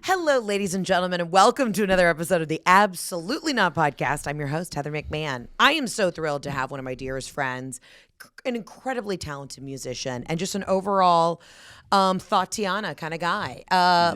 Hello, ladies and gentlemen, and welcome to another episode of the Absolutely Not Podcast. I'm your host, Heather McMahan. I am so thrilled to have one of my dearest friends, an incredibly talented musician, and just an overall Tatiana kind of guy.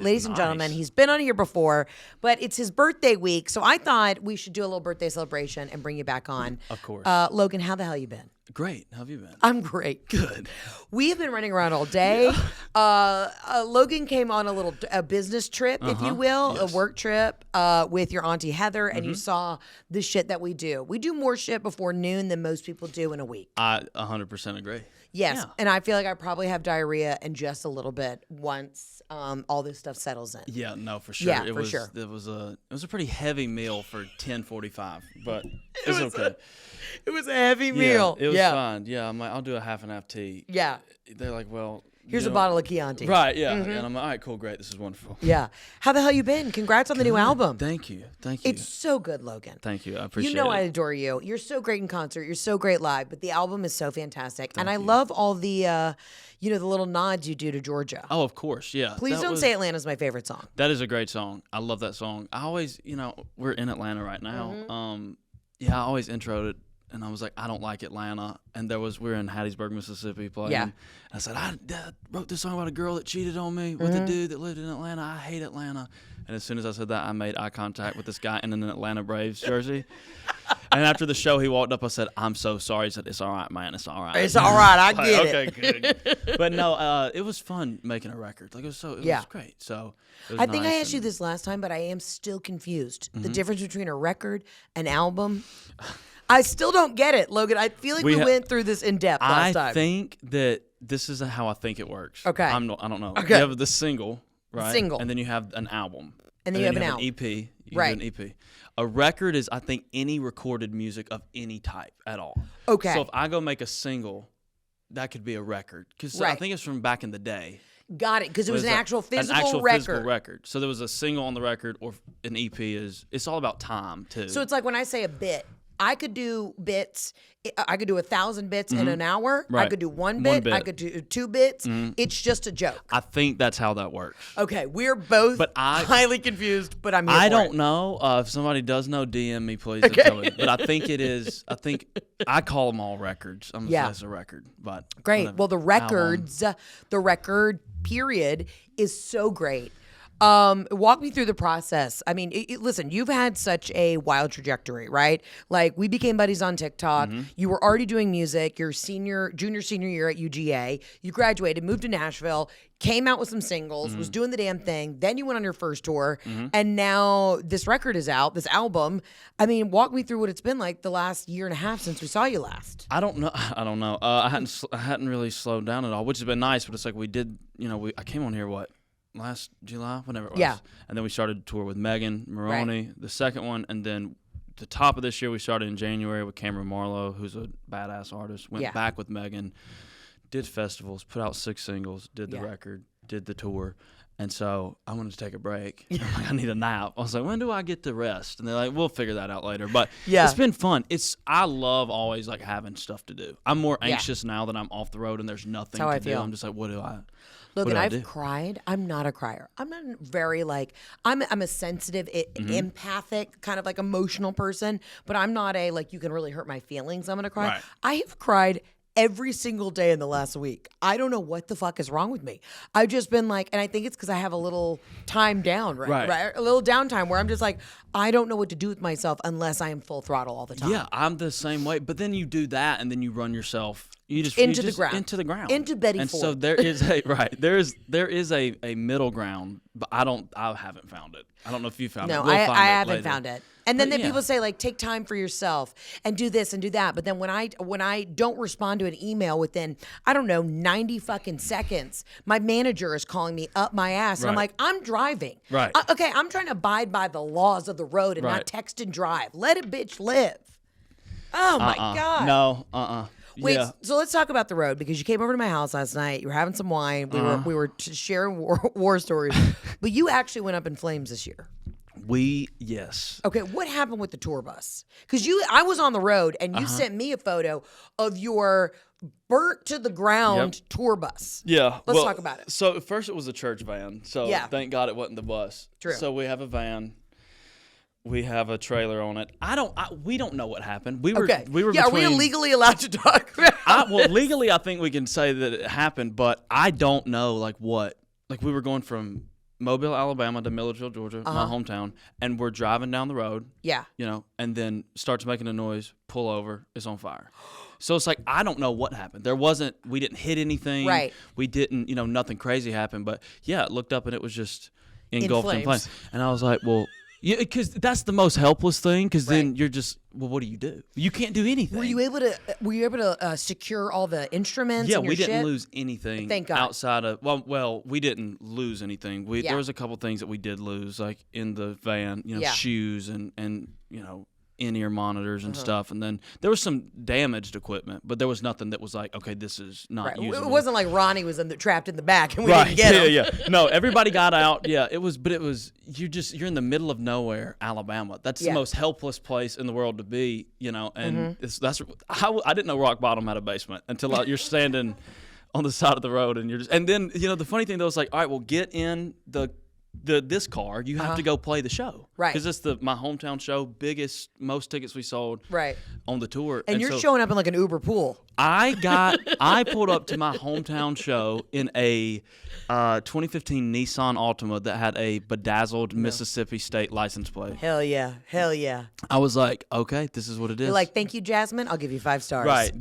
Ladies and gentlemen, he's been on here before, but it's his birthday week, so I thought we should do a little birthday celebration and bring you back on. Of course. Logan, how the hell you been? Great. How have you been? I'm great. Good. We have been running around all day. Logan came on a business trip, if you will, a work trip with your auntie Heather, and you saw the shit that we do. We do more shit before noon than most people do in a week. I 100% agree. Yes, Yeah. and I feel like I probably have diarrhea in just a little bit once all this stuff settles in. Yeah, no, for sure. Yeah, it for was, sure. It was a pretty heavy meal for 10:45, but it was okay. It was a heavy meal. Yeah, it was fine. Yeah, I'm like, I'll do a half and half tea. Yeah. They're like, well, Here's a bottle of Chianti. Right, yeah. And I'm like, all right, cool, great. This is wonderful. Yeah. How the hell you been? Congrats on the new album. Thank you. It's so good, Logan. Thank you. I appreciate it. You know I adore you. You're so great in concert. You're so great live. But the album is so fantastic. And I love all the, the little nods you do to Georgia. Oh, of course, yeah. Please don't say Atlanta's my favorite song. That is a great song. I love that song. I always, we're in Atlanta right now. I always introed it. And I was like, I don't like Atlanta. And we were in Hattiesburg, Mississippi playing. Yeah. And I said, I wrote this song about a girl that cheated on me with a dude that lived in Atlanta. I hate Atlanta. And as soon as I said that, I made eye contact with this guy in an Atlanta Braves jersey. And after the show, he walked up. I said, I'm so sorry. He said, it's all right, man. It's all right. It's all right. I get it. Okay, good. But no, it was fun making a record. Like it was great. So it was I think nice I asked you this last time, but I am still confused. The difference between a record, an album. I still don't get it, Logan. I feel like we went through this in depth last time. I think that this is how I think it works. Okay. I don't know. Okay. You have the single, right? Single. And then you have an album. And then you have an album. EP. You Right. do an EP. A record is, I think, any recorded music of any type at all. Okay. So if I go make a single, that could be a record. Because I think it's from back in the day. Got it, because it was an actual physical record. So there was a single on the record, or an EP it's all about time, too. So it's like when I say a bit, I could do bits. I could do 1,000 bits in an hour. Right. I could do one bit. I could do 2 bits. It's just a joke. I think that's how that works. Okay, we're both highly confused, but I'm here I for don't it. know. If somebody does know, DM me, please. And tell me. But I think it is. I think I call them all records. I'm gonna say it's a record. But Great. whatever. Well, the record period is so great. Walk me through the process. I mean, listen, you've had such a wild trajectory, right? Like, we became buddies on TikTok. You were already doing music. Your junior, senior year at UGA. You graduated, moved to Nashville, came out with some singles, was doing the damn thing. Then you went on your first tour, and now this record is out, this album. I mean, walk me through what it's been like the last year and a half since we saw you last. I don't know. I hadn't really slowed down at all, which has been nice. But it's like we did. I came on here last July, whenever it was. Yeah. And then we started a tour with Megan Maroney, the second one, and then the top of this year we started in January with Cameron Marlowe, who's a badass artist. Went back with Megan, did festivals, put out 6 singles, did the record, did the tour. And so I wanted to take a break. I'm like, I need a nap. I was like, when do I get to rest? And they're like, we'll figure that out later. But it's been fun. I love always like having stuff to do. I'm more anxious now that I'm off the road and there's nothing to do. I'm just like, what do I Look, do? I've cried. I'm not a crier. I'm not very I'm a sensitive, empathic, kind of like emotional person, but I'm not you can really hurt my feelings, I'm going to cry. Right. I have cried every single day in the last week. I don't know what the fuck is wrong with me. I've just been and I think it's because I have a little time down, right? A little downtime where I'm just I don't know what to do with myself unless I am full throttle all the time. Yeah, I'm the same way. But then you do that, and then you run yourself into the ground, into Betty and Ford. So there is there is a middle ground, but I haven't found it. I don't know if you found it. No, We'll I find it haven't later. found it. And then people say take time for yourself and do this and do that. But then when I don't respond to an email within 90 fucking seconds, my manager is calling me up my ass, and I'm like, I'm driving. Right. Okay, I'm trying to abide by the laws of the road and not text and drive. Let a bitch live. Oh my God. No. Wait, so let's talk about the road, because you came over to my house last night. You were having some wine. We were sharing war stories, but you actually went up in flames this year. Yes. Okay, what happened with the tour bus? Because I was on the road, and you sent me a photo of your burnt to the ground tour bus. Yeah. Let's talk about it. So at first it was a church van. So thank God it wasn't the bus. True. So we have a van. We have a trailer on it. We don't know what happened. We were Yeah, are we illegally allowed to talk about legally I think we can say that it happened, but I don't know what. Like we were going from Mobile, Alabama to Milledgeville, Georgia, my hometown, and we're driving down the road. Yeah. And then starts making a noise, pull over, it's on fire. So it's like, I don't know what happened. We didn't hit anything. Right. We didn't, nothing crazy happened. But yeah, looked up and it was just engulfed in flames. And I was like, well, yeah, because that's the most helpless thing. Because then you're just, well, what do? You can't do anything. Were you able to secure all the instruments? Yeah, and your we didn't shit? lose anything. Thank God. Outside of well, we didn't lose anything. There was a couple things that we did lose, like in the van, shoes and in-ear monitors and stuff. And then there was some damaged equipment, but there was nothing that was like, okay, this is not usable. It wasn't like Ronnie was trapped in the back and we didn't get him. Yeah. No, everybody got out. Yeah, it was you're in the middle of nowhere, Alabama. That's the most helpless place in the world to be, and I didn't know rock bottom had a basement until you're standing on the side of the road and then the funny thing though is like, all right, well, get in this car, you have to go play the show, right? Because it's my hometown show, most tickets we sold, right, on the tour, and you're showing up in like an Uber pool. I pulled up to my hometown show in a 2015 Nissan Altima that had a bedazzled Mississippi State license plate. Hell yeah. I was like, okay, this is what it is. You're like, thank you, Jasmine. I'll give you 5 stars. Right.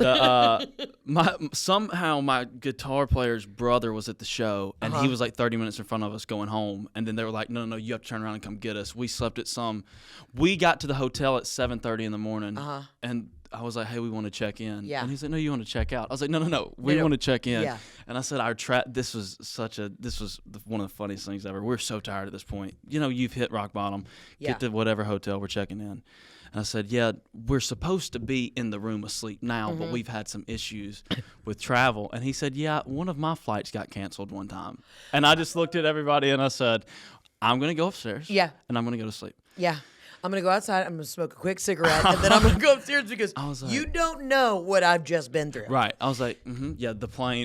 Somehow my guitar player's brother was at the show, and he was like 30 minutes in front of us going home. And then they were like, no, you have to turn around and come get us. We slept at we got to the hotel at 7:30 in the morning, and I was like, hey, we want to check in. Yeah. And he said, no, you want to check out. I was like, no, we want to check in. Yeah. And I said, this was one of the funniest things ever. We're so tired at this point. You've hit rock bottom. Get to whatever hotel we're checking in. And I said, yeah, we're supposed to be in the room asleep now, but we've had some issues with travel. And he said, yeah, one of my flights got canceled one time. And I just looked at everybody and I said, I'm going to go upstairs. Yeah. And I'm going to go to sleep. Yeah. I'm going to go outside, I'm going to smoke a quick cigarette, and then I'm going to go upstairs because you don't know what I've just been through. Right. I was like, yeah,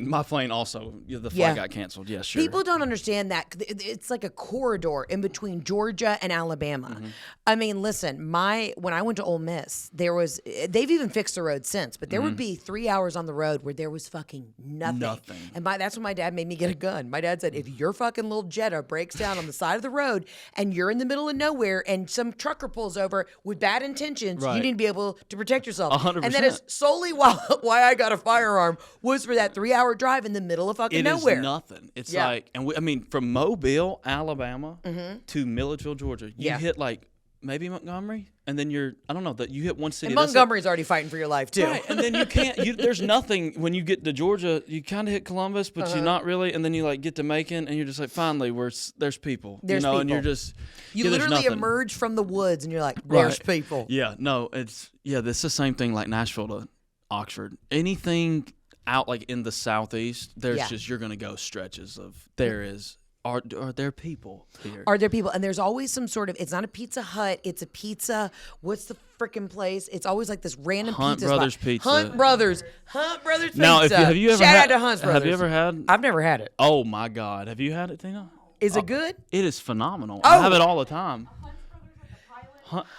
my plane also, the flight got canceled. Yeah, sure. People don't understand that. It's like a corridor in between Georgia and Alabama. I mean, listen, when I went to Ole Miss, they've even fixed the road since, but there would be 3 hours on the road where there was fucking nothing. And that's when my dad made me get a gun. My dad said, if your fucking little Jetta breaks down on the side of the road and you're in the middle of nowhere and some trucker pulls over with bad intentions, you need to be able to protect yourself. 100%. And that is solely why I got a firearm was for that 3-hour drive in the middle of fucking nowhere. It is nothing. It's like, and from Mobile, Alabama to Milledgeville, Georgia, you hit like maybe Montgomery, and then you hit one city. And Montgomery's already fighting for your life too. Right, and then you can't. There's nothing when you get to Georgia. You kind of hit Columbus, but you're not really. And then you like get to Macon, and you're just like, finally, there's people. There's people. And you're just literally emerge from the woods, and you're like, there's people. Yeah, no, it's this is the same thing like Nashville to Oxford. Anything out like in the southeast, there's just you're gonna go stretches of there is. Are there people here? Are there people? And there's always some sort of, it's not a Pizza Hut, it's a pizza. What's the freaking place? It's always like this random Hunt pizza Brothers spot. Pizza. Hunt Brothers Pizza. Now, have you ever Shout had, out to Hunt Brothers. Have you ever had? I've never had it. Oh my God. Have you had it, Tina? Is it good? It is phenomenal. I have it all the time.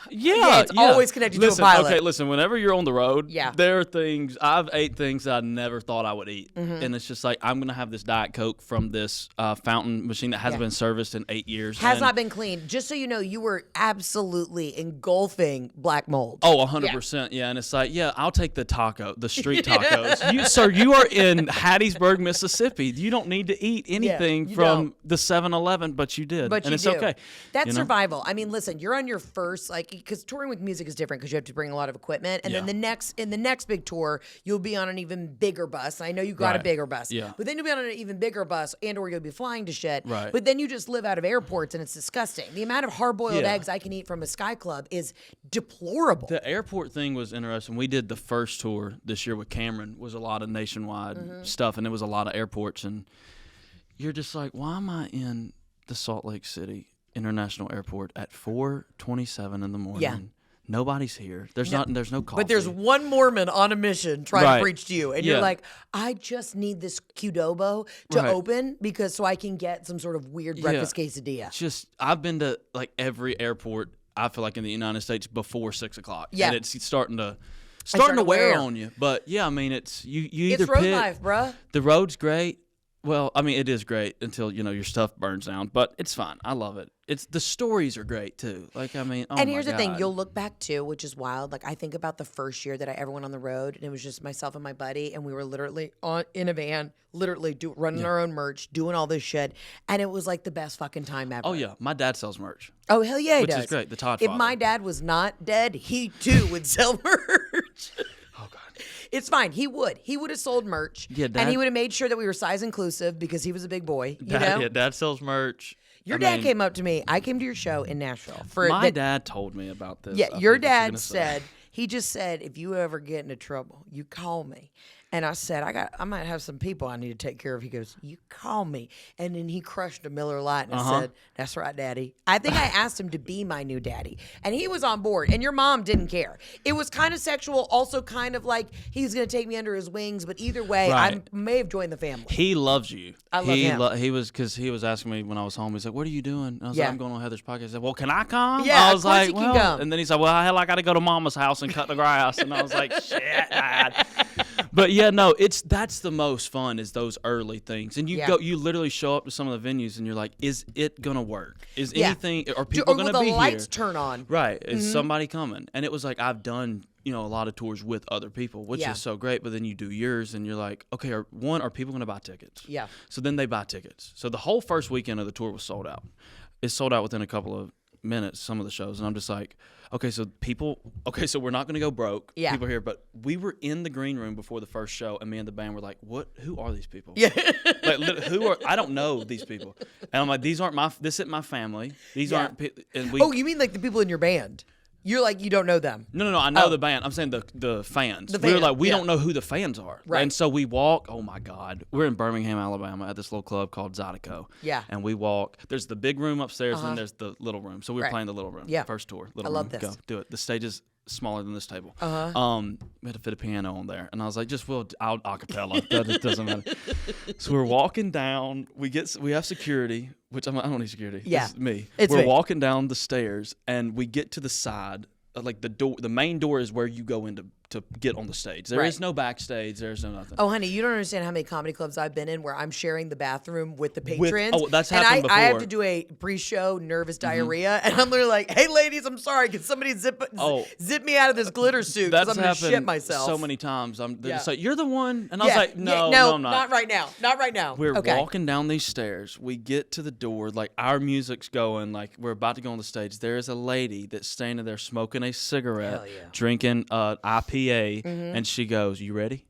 Yeah, it's always connected to a pilot. Okay, listen, whenever you're on the road, there are things, I've ate things that I never thought I would eat. And it's just like, I'm going to have this Diet Coke from this fountain machine that hasn't been serviced in 8 years. Has not been cleaned. Just so you know, you were absolutely engulfing black mold. Oh, 100%. Yeah, and it's like, I'll take the street tacos. Sir, you are in Hattiesburg, Mississippi. You don't need to eat anything from the 7-Eleven, but you did. But and it's do. Okay. That's survival. I mean, listen, you're on your first, because touring with music is different because you have to bring a lot of equipment. And then in the next big tour, you'll be on an even bigger bus. I know you got a bigger bus. Yeah. But then you'll be on an even bigger bus or you'll be flying to shit. Right. But then you just live out of airports and it's disgusting. The amount of hard-boiled eggs I can eat from a Sky Club is deplorable. The airport thing was interesting. We did the first tour this year with Cameron. Was a lot of nationwide stuff, and it was a lot of airports. And you're just like, why am I in the Salt Lake City International Airport at 4:27 in the morning. Yeah. Nobody's here. There's no coffee. But there's one Mormon on a mission trying to preach to you. And you're Yeah. like, I just need this Qdobo to open so I can get some sort of weird breakfast quesadilla. I've been to like every airport, I feel like, in the United States before 6 o'clock. Yeah. And it's starting to wear on you. But yeah, I mean, it's you either It's road pick, life, bruh. The road's great. Well, I mean, it is great until, your stuff burns down, but it's fine. I love it. The stories are great too. Like, I mean, And here's the thing, you'll look back too, which is wild. Like, I think about the first year that I ever went on the road, and it was just myself and my buddy, and we were literally in a van, running our own merch, doing all this shit, and it was like the best fucking time ever. Oh yeah, my dad sells merch. Oh hell yeah, he does. Which is great. The Todd If father. my dad was not dead, he too would sell merch. Oh god. It's fine. He would have sold merch. Yeah, and he would have made sure that we were size inclusive because he was a big boy. You know? Yeah, Dad sells merch. Your dad came up to me. I came to your show in Nashville. My dad told me about this. Yeah, your dad said, he just said, if you ever get into trouble, you call me. And I said, I might have some people I need to take care of. He goes, you call me. And then he crushed a Miller Lite and said, that's right, Daddy. I think I asked him to be my new daddy. And he was on board. And your mom didn't care. It was kind of sexual, also kind of like he's going to take me under his wings. But either way, I may have joined the family. He loves you. I love him. He was asking me when I was home. He's like, what are you doing? And I was like, I'm going on Heather's podcast. I said, well, can I come? Yeah, I was of course like, you can come. And then he's like, well, hell, I got to go to Mama's house and cut the grass. And I was like, shit, Dad. But yeah, no, that's the most fun is those early things. And you literally show up to some of the venues and you're like, is it going to work? Is anything, are people going to be here? Will the lights turn on? Right. Is somebody coming? And it was like, I've done, a lot of tours with other people, which is so great. But then you do yours and you're like, okay, are people going to buy tickets? Yeah. So then they buy tickets. So the whole first weekend of the tour was sold out. It's sold out within a couple of minutes, some of the shows. And I'm just like, so we're not going to go broke. Yeah. People here, but we were in the green room before the first show, and me and the band were like, who are these people? Yeah. I don't know these people. And I'm like, this isn't my family. These aren't, you mean like the people in your band? You're like, you don't know them. No, I know the band. I'm saying the fans. We were like, we don't know who the fans are. Right. And so we walk, oh my God. We're in Birmingham, Alabama at this little club called Zydeco. Yeah. And we walk, there's the big room upstairs and then there's the little room. So we were playing the little room. Yeah. First tour. Little room. I love this. Go, do it. The stage is smaller than this table. We had to fit a piano on there. And I was like, I'll acapella. That doesn't matter. So we're walking down. We have security, which I don't need security. Yeah. It's me. We're walking down the stairs and we get to the side. Like the main door is where you go in to get on the stage. There is no backstage. There's no nothing. Oh, honey, you don't understand how many comedy clubs I've been in where I'm sharing the bathroom with the patrons. That's happened before. I have to do a pre-show nervous diarrhea, and I'm literally like, "Hey, ladies, I'm sorry. Can somebody zip me out of this glitter suit because I'm gonna shit myself?" So many times. They're just like, "You're the one," and I was like, "No, I'm not. Not right now. Not right now." We're walking down these stairs. We get to the door. Like our music's going. Like we're about to go on the stage. There is a lady that's standing there smoking a cigarette, drinking IPA. And she goes, "You ready?"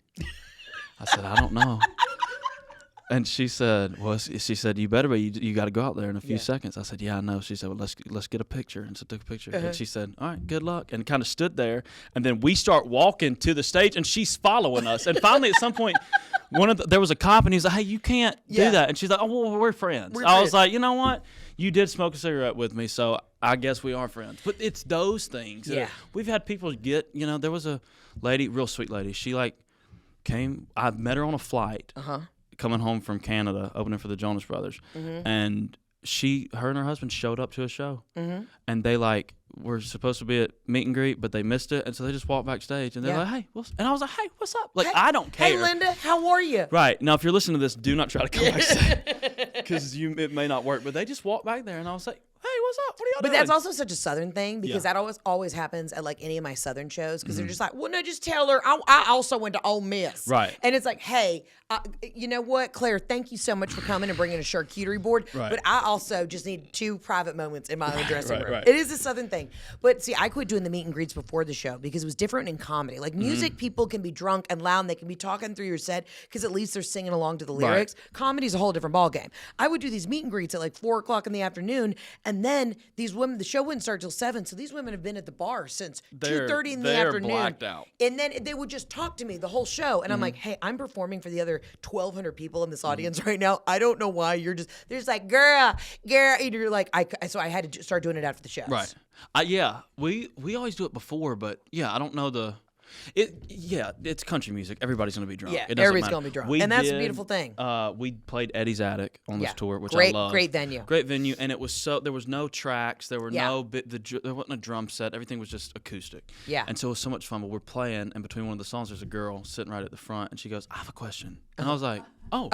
I said, "I don't know." And she said, "You better be. You got to go out there in a few seconds." I said, "Yeah, I know." She said, "Well, let's get a picture." And so took a picture. And she said, "All right, good luck." And kind of stood there. And then we start walking to the stage, and she's following us. And finally, at some point, there was a cop, and he's like, "Hey, you can't do that." And she's like, "Oh, well, we're friends." I was like, "You know what? You did smoke a cigarette with me, so I guess we are friends." But it's those things. Yeah. We've had people get, there was a lady, real sweet lady. She came, I met her on a flight coming home from Canada, opening for the Jonas Brothers. And her and her husband showed up to a show. And they were supposed to be at meet and greet, but they missed it. And so they just walked backstage and they're like, "Hey," and I was like, "Hey, what's up?" Like, I don't care. "Hey, Linda, how are you?" Right. Now, if you're listening to this, do not try to come backstage because it may not work. But they just walked back there and I was like, "Hey, what's up? What are y'all doing?" But that's also such a Southern thing because that always happens at any of my Southern shows because they're just like, "Well, no, just tell her I also went to Ole Miss." Right. And it's like, "Hey, you know what, Claire, thank you so much for coming and bringing a charcuterie board. Right. But I also just need 2 private moments in my own dressing room." Right. It is a Southern thing. But see, I quit doing the meet and greets before the show because it was different in comedy. Like music, people can be drunk and loud and they can be talking through your set because at least they're singing along to the lyrics. Right. Comedy's a whole different ballgame. I would do these meet and greets at 4 o'clock in the afternoon and then then these women, the show wouldn't start till 7, so these women have been at the bar since 2:30 in the afternoon. They're blacked out. And then they would just talk to me the whole show, and I'm like, hey, I'm performing for the other 1,200 people in this audience right now. I don't know why you're just, they're just like, girl, and you're like, so I had to start doing it after the shows. Right. Yeah, we always do it before, but yeah, I don't know it's country music. Everybody's going to be drunk. Yeah, everybody's going to be drunk. And that's the beautiful thing. We played Eddie's Attic on this tour, which I love. Great venue. Great venue, and it was there was no tracks. There were there wasn't a drum set. Everything was just acoustic. Yeah. And so it was so much fun. But we're playing, and between one of the songs, there's a girl sitting right at the front, and she goes, "I have a question." And I was like, Oh,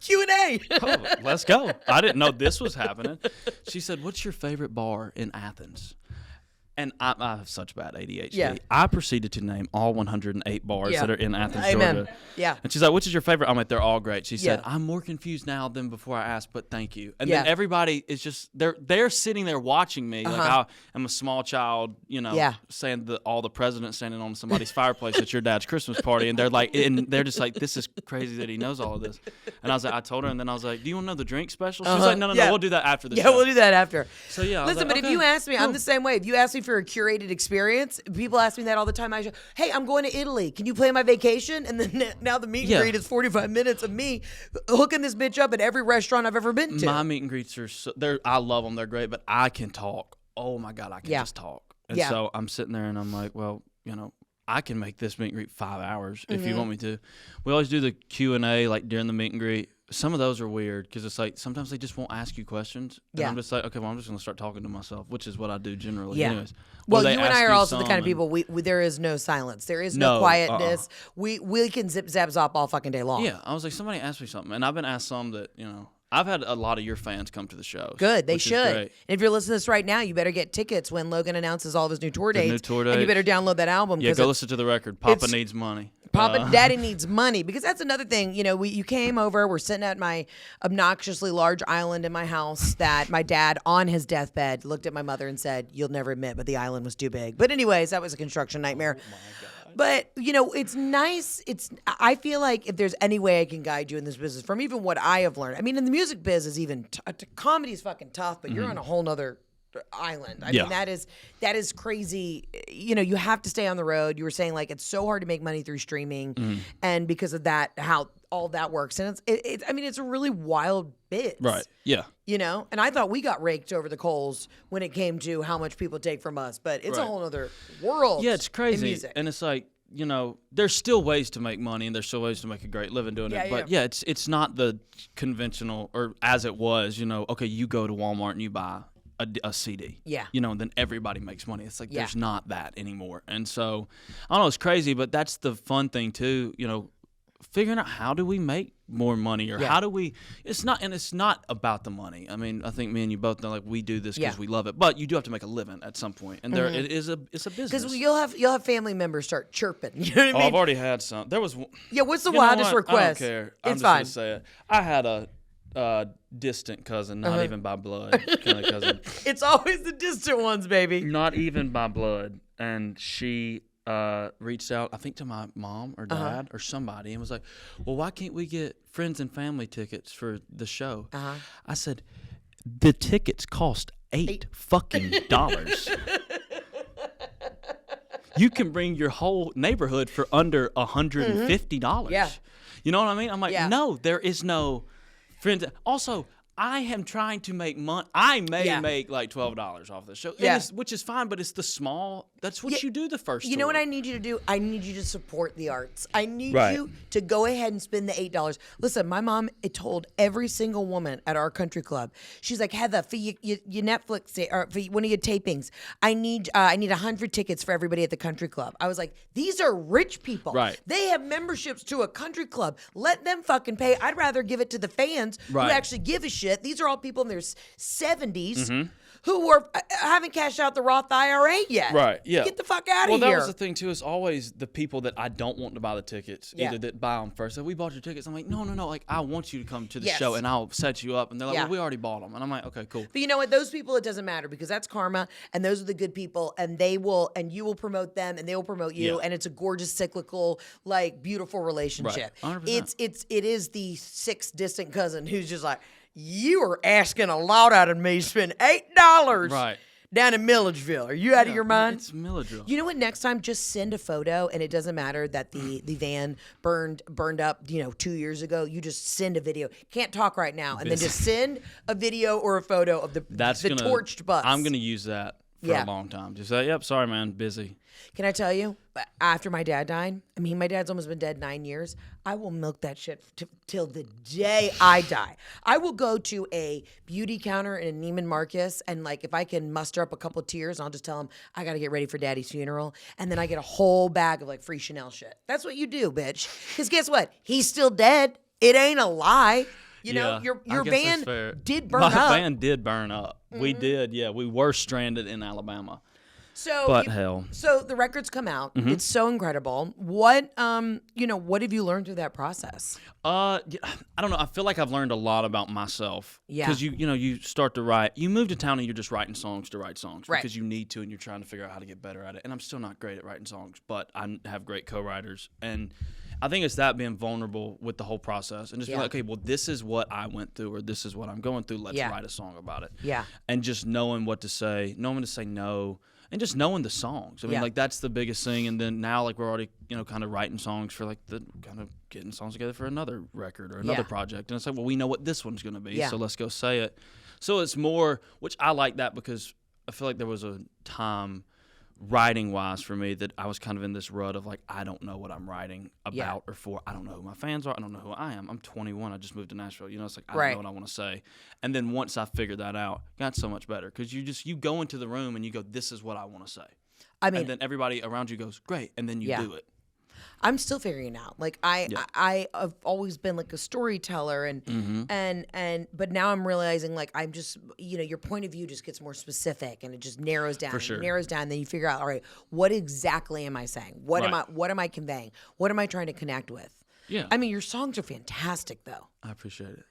Q&A. Oh, let's go. I didn't know this was happening. She said, "What's your favorite bar in Athens?" And I have such bad ADHD. Yeah. I proceeded to name all 108 bars that are in Athens, Georgia. Yeah. And she's like, "Which is your favorite?" I'm like, "They're all great." She said, Yeah. "I'm more confused now than before I asked, but thank you." And then everybody is just they're sitting there watching me like I'm a small child, saying all the presidents standing on somebody's fireplace at your dad's Christmas party, and they're just like, "This is crazy that he knows all of this." And I was like, I told her, and then I was like, "Do you want to know the drink special?" She was like, "No, we'll do that after the show." Yeah, we'll do that after. So yeah, listen, but if you ask me, I'm the same way. If you ask me for a curated experience, people ask me that all the time. Hey, I'm going to Italy. Can you play my vacation? And then now the meet and greet is 45 minutes of me hooking this bitch up at every restaurant I've ever been to. My meet and greets are I love them. They're great, but I can talk. Oh my God, I can just talk. And so I'm sitting there and I'm like, well, I can make this meet and greet 5 hours if you want me to. We always do the Q&A like during the meet and greet. Some of those are weird because it's like sometimes they just won't ask you questions. And I'm just like, okay, well, I'm just going to start talking to myself, which is what I do generally anyways. Well, you and I are also the kind of people, there is no silence. There is no quietness. We can zip, zap, zop all fucking day long. Yeah, I was like, somebody asked me something. And I've been asked some that, I've had a lot of your fans come to the shows. Good, they should. And if you're listening to this right now, you better get tickets when Logan announces all of his new tour dates. And you better download that album. Yeah, go listen to the record. Papa needs money. Daddy needs money, because that's another thing. You came over. We're sitting at my obnoxiously large island in my house that my dad, on his deathbed, looked at my mother and said, "You'll never admit, but the island was too big." But anyways, that was a construction nightmare. Oh my God. But, it's nice. I feel like if there's any way I can guide you in this business from even what I have learned. I mean, in the music biz is even, comedy is fucking tough, but you're on a whole nother island. I mean, that is crazy. You have to stay on the road. You were saying like it's so hard to make money through streaming, and because of that, how all that works. And it's a really wild biz. Right. Yeah. And I thought we got raked over the coals when it came to how much people take from us, but it's a whole other world. Yeah, it's crazy. In music. And it's like, there's still ways to make money and there's still ways to make a great living doing it. But it's not the conventional, or as it was, okay, you go to Walmart and you buy a CD. Yeah. And then everybody makes money. It's like there's not that anymore. And so, I don't know, it's crazy, but that's the fun thing too, figuring out how do we make more money, or how do we, it's not about the money. I mean, I think me and you both know, like, we do this because we love it, but you do have to make a living at some point, and it's a business. Because you'll have family members start chirping. You know what I mean? I've already had some. There was what's the wildest request? I don't care. It's just fine. Gonna say it. I had a distant cousin, not even by blood kind of cousin. It's always the distant ones, baby. Not even by blood, and she reached out, I think, to my mom or dad or somebody, and was like, "Well, why can't we get friends and family tickets for the show?" I said, "The tickets cost $8 fucking dollars. You can bring your whole neighborhood for under $150. Yeah. You know what I mean?" I'm like, no, there is no friends. Also, I am trying to make money. I may make like $12 off the show, which is fine, but it's the small. That's what you do the first You know tour. what I need you to do? I need you to support the arts. I need you to go ahead and spend the $8. Listen, my mom told every single woman at our country club, she's like, "Heather, for your Netflix or for one of your tapings, I need 100 tickets for everybody at the country club." I was like, these are rich people. Right. They have memberships to a country club. Let them fucking pay. I'd rather give it to the fans who actually give a shit. These are all people in their 70s who haven't cashed out the Roth IRA yet. Right, yeah. Get the fuck out of here. Well, that was the thing, too, is always the people that I don't want to buy the tickets, either that buy them first. So we bought your tickets. I'm like, no, like, I want you to come to the show, and I'll set you up. And they're like, well, we already bought them. And I'm like, okay, cool. But you know what? Those people, it doesn't matter, because that's karma, and those are the good people, and you will promote them, and they will promote you, and it's a gorgeous, cyclical, like, beautiful relationship. Right. 100%. It is the sixth distant cousin who's just like, you are asking a lot out of me. Spend $8 Right. down in Milledgeville. Are you out of your mind? It's Milledgeville. You know what? Next time, just send a photo, and it doesn't matter that the van burned up, 2 years ago. You just send a video. Can't talk right now, and then just send a video or a photo of the torched bus. I'm gonna use that for a long time. Just say, "Yep, sorry, man, busy." Can I tell you? After my dad died, my dad's almost been dead 9 years. I will milk that shit till the day I die. I will go to a beauty counter in Neiman Marcus, and if I can muster up a couple of tears, I'll just tell him I got to get ready for Daddy's funeral, and then I get a whole bag of free Chanel shit. That's what you do, bitch. Because guess what? He's still dead. It ain't a lie. Your van did burn up. My van did burn up. Mm-hmm. We did. Yeah, we were stranded in Alabama. So the records come out. Mm-hmm. It's so incredible. What what have you learned through that process? I don't know. I feel like I've learned a lot about myself. Yeah. Because you start to write. You move to town and you're just writing songs to write songs because you need to, and you're trying to figure out how to get better at it. And I'm still not great at writing songs, but I have great co-writers, and I think it's that being vulnerable with the whole process and just being like, okay, well, this is what I went through, or this is what I'm going through. Let's write a song about it. Yeah. And just knowing what to say, knowing when to say no. And just knowing the songs. I mean, that's the biggest thing. And then now, we're already, kind of writing songs for, the kind of getting songs together for another record or another project. And it's well, we know what this one's going to be, so let's go say it. So it's more, which I like that because I feel like there was a time writing-wise for me that I was kind of in this rut of, I don't know what I'm writing about or for. I don't know who my fans are. I don't know who I am. I'm 21. I just moved to Nashville. It's I don't know what I want to say. And then once I figured that out, it got so much better because you go into the room and you go, this is what I want to say. And then everybody around you goes, great, and then you do it. I'm still figuring it out. I have always been a storyteller, and but now I'm realizing I'm just your point of view just gets more specific, and it just narrows down. For sure. Narrows down. Then you figure out, all right, what exactly am I saying? What am I conveying? What am I trying to connect with? Yeah. Your songs are fantastic, though. I appreciate it.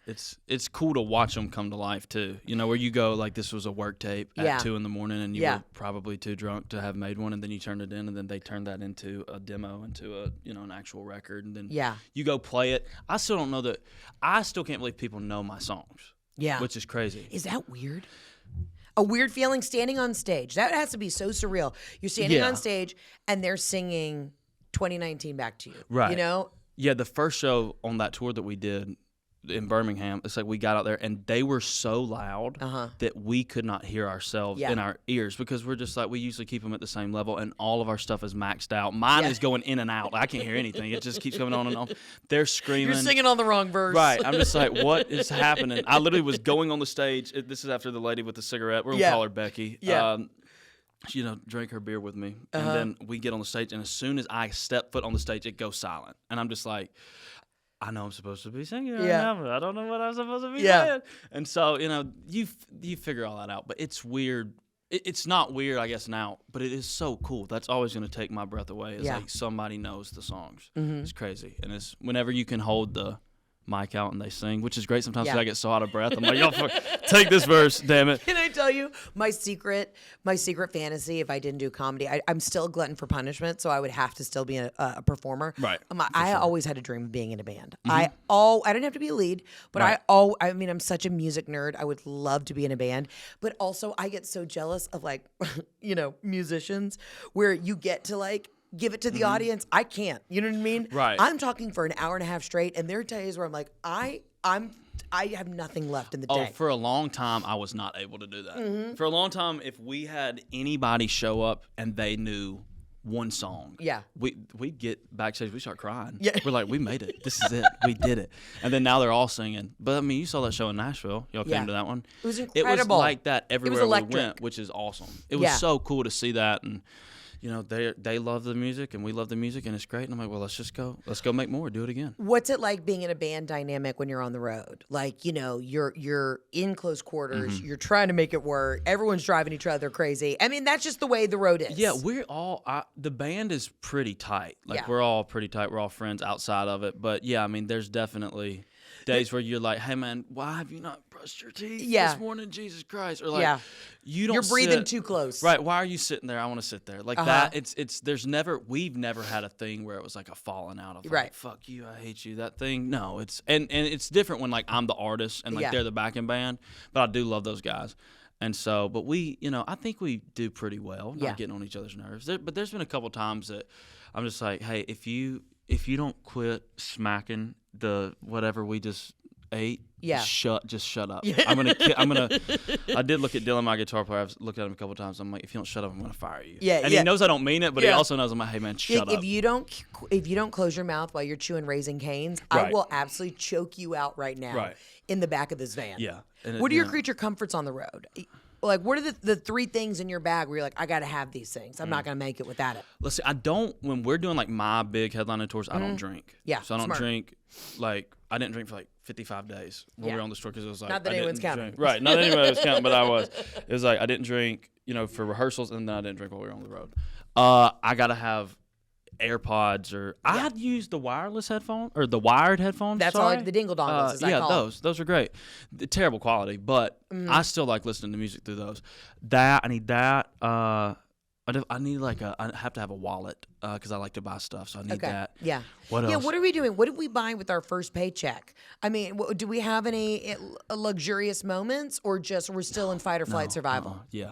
It's cool to watch them come to life too. Where you go this was a work tape at 2 a.m. and you were probably too drunk to have made one, and then you turned it in, and then they turned that into a demo, into a an actual record, and then you go play it. I still don't know that. I still can't believe people know my songs. Yeah, which is crazy. Is that weird? A weird feeling standing on stage. That has to be so surreal. You're standing on stage and they're singing 2019 back to you. Right. Yeah, the first show on that tour that we did in Birmingham, it's we got out there and they were so loud that we could not hear ourselves in our ears because we're just we usually keep them at the same level, and all of our stuff is maxed out. Mine is going in and out. I can't hear anything. It just keeps going on and on. They're screaming. You're singing on the wrong verse. Right. I'm just what is happening? I literally was going on the stage. This is after the lady with the cigarette. We're going to call her Becky. Yeah. She, drank her beer with me, and then we get on the stage, and as soon as I step foot on the stage, it goes silent, and I'm just I know I'm supposed to be singing right now, but I don't know what I'm supposed to be saying. And so, you figure all that out, but it's weird. It's not weird, I guess, now, but it is so cool. That's always going to take my breath away, is somebody knows the songs. Mm-hmm. It's crazy, and it's whenever you can hold the mic out and they sing, which is great. Sometimes I get so out of breath. I'm y'all take this verse, damn it. Can I tell you my secret fantasy? If I didn't do comedy, I'm still a glutton for punishment, so I would have to still be a performer. Right. I always had a dream of being in a band. Mm-hmm. I didn't have to be a lead, but I'm such a music nerd. I would love to be in a band, but also I get so jealous of musicians where you get to give it to the audience. I can't. You know what I mean? Right. I'm talking for an hour and a half straight, and there are days where I'm I have nothing left in the day. Oh, for a long time, I was not able to do that. Mm-hmm. For a long time, if we had anybody show up and they knew one song, we'd get backstage, we start crying. Yeah. We're we made it. This is it. We did it. And then now they're all singing. But you saw that show in Nashville. Y'all came to that one. It was incredible. It was like that everywhere we went, which is awesome. It was so cool to see that, and they love the music and we love the music, and it's great. And I'm well, let's go make more, do it again. What's it like being in a band dynamic when you're on the road? You're in close quarters, you're trying to make it work. Everyone's driving each other crazy. That's just the way the road is. Yeah, we're all, the band is pretty tight. We're all pretty tight. We're all friends outside of it. But yeah, there's definitely days where you're hey man, why have you not brushed your teeth Yeah. this morning, Jesus Christ. Or like, Yeah. you don't You're breathing sit- too close. Right. Why are you sitting there? I want to sit there. Like that. We've never had a thing where it was like a falling out of like, Right. fuck you, I hate you, that thing. No, and it's different when like I'm the artist and like Yeah. they're the backing band, but I do love those guys. And so, but we, I think we do pretty well, not Yeah. getting on each other's nerves. But there's been a couple times that I'm just like, hey, if you don't quit smacking the whatever we just ate, Yeah. just shut up. I'm gonna. I did look at Dylan, my guitar player. I've looked at him a couple times. I'm like, if you don't shut up, I'm gonna fire you. Yeah, and yeah. he knows I don't mean it, but he Yeah. also knows I'm like, hey man, shut up. If you don't close your mouth while you're chewing Raising Cane's, I Right. will absolutely choke you out right now Right. in the back of this van. Yeah. And What are your creature comforts on the road? Like, what are the three things in your bag where you're like, I got to have these things. I'm not going to make it without it. Let's see. I don't. When we're doing like my big headlining tours, I don't drink. Mm-hmm. Yeah, So I don't smart. drink. Like I didn't drink for like 55 days when we Yeah. were on the tour because it was like Not that I anyone's didn't counting. drink. Right. Not that anyone was counting, but I was. It was like I didn't drink, for rehearsals, and then I didn't drink while we were on the road. I gotta have AirPods or I had used the wireless headphone or the wired headphones. That's all like the dingle dongles, as I call them. those are great. Terrible quality, but I still like listening to music through those. I need that. I need I have to have a wallet because I like to buy stuff, so I need that. Yeah. What else? Yeah. What are we doing? What did we buy with our first paycheck? I mean, do we have any luxurious moments, or just we're still in fight or flight survival? Yeah.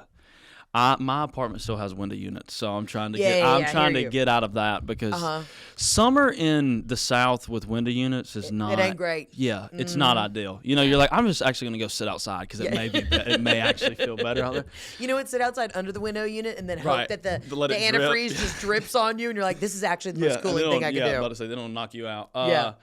My apartment still has window units, so I'm trying to I get out of that because summer in the South with window units is not. It ain't great. Yeah, it's not ideal. You're like, I'm just actually gonna go sit outside because it may actually feel better out there. You know what? Sit outside under the window unit and then hope Right. that the Let it drip. antifreeze just drips on you, and you're like, this is actually the most cooling thing I can do. Yeah, I'm about to say they don't knock you out. Yeah.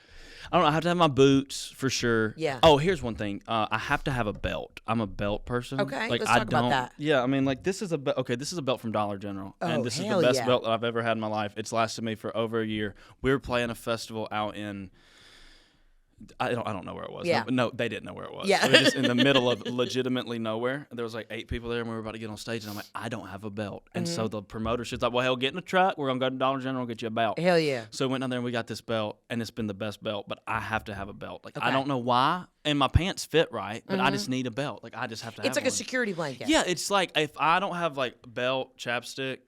I don't know. I have to have my boots for sure. Yeah. Oh, here's one thing. I have to have a belt. I'm a belt person. Okay, Like, let's I talk about don't- that. Yeah, I mean, like this is a this is a belt from Dollar General, Oh, and this is the hell best yeah. belt that I've ever had in my life. It's lasted me for over a year. We were playing a festival out in. I don't know where it was. Yeah. No, they didn't know where it was. Yeah. We were just in the middle of legitimately nowhere. There was like 8 people there, and we were about to get on stage, and I'm like, I don't have a belt. And so the promoter, she's like, well, hell, get in the truck. We're gonna go to Dollar General and get you a belt. Hell yeah. So we went down there and we got this belt, and it's been the best belt. But I have to have a belt. Like I Okay. don't know why, and my pants fit right, but I just need a belt. Like I just have to. It's have like a one. security blanket. Yeah, it's like if I don't have like belt, chapstick,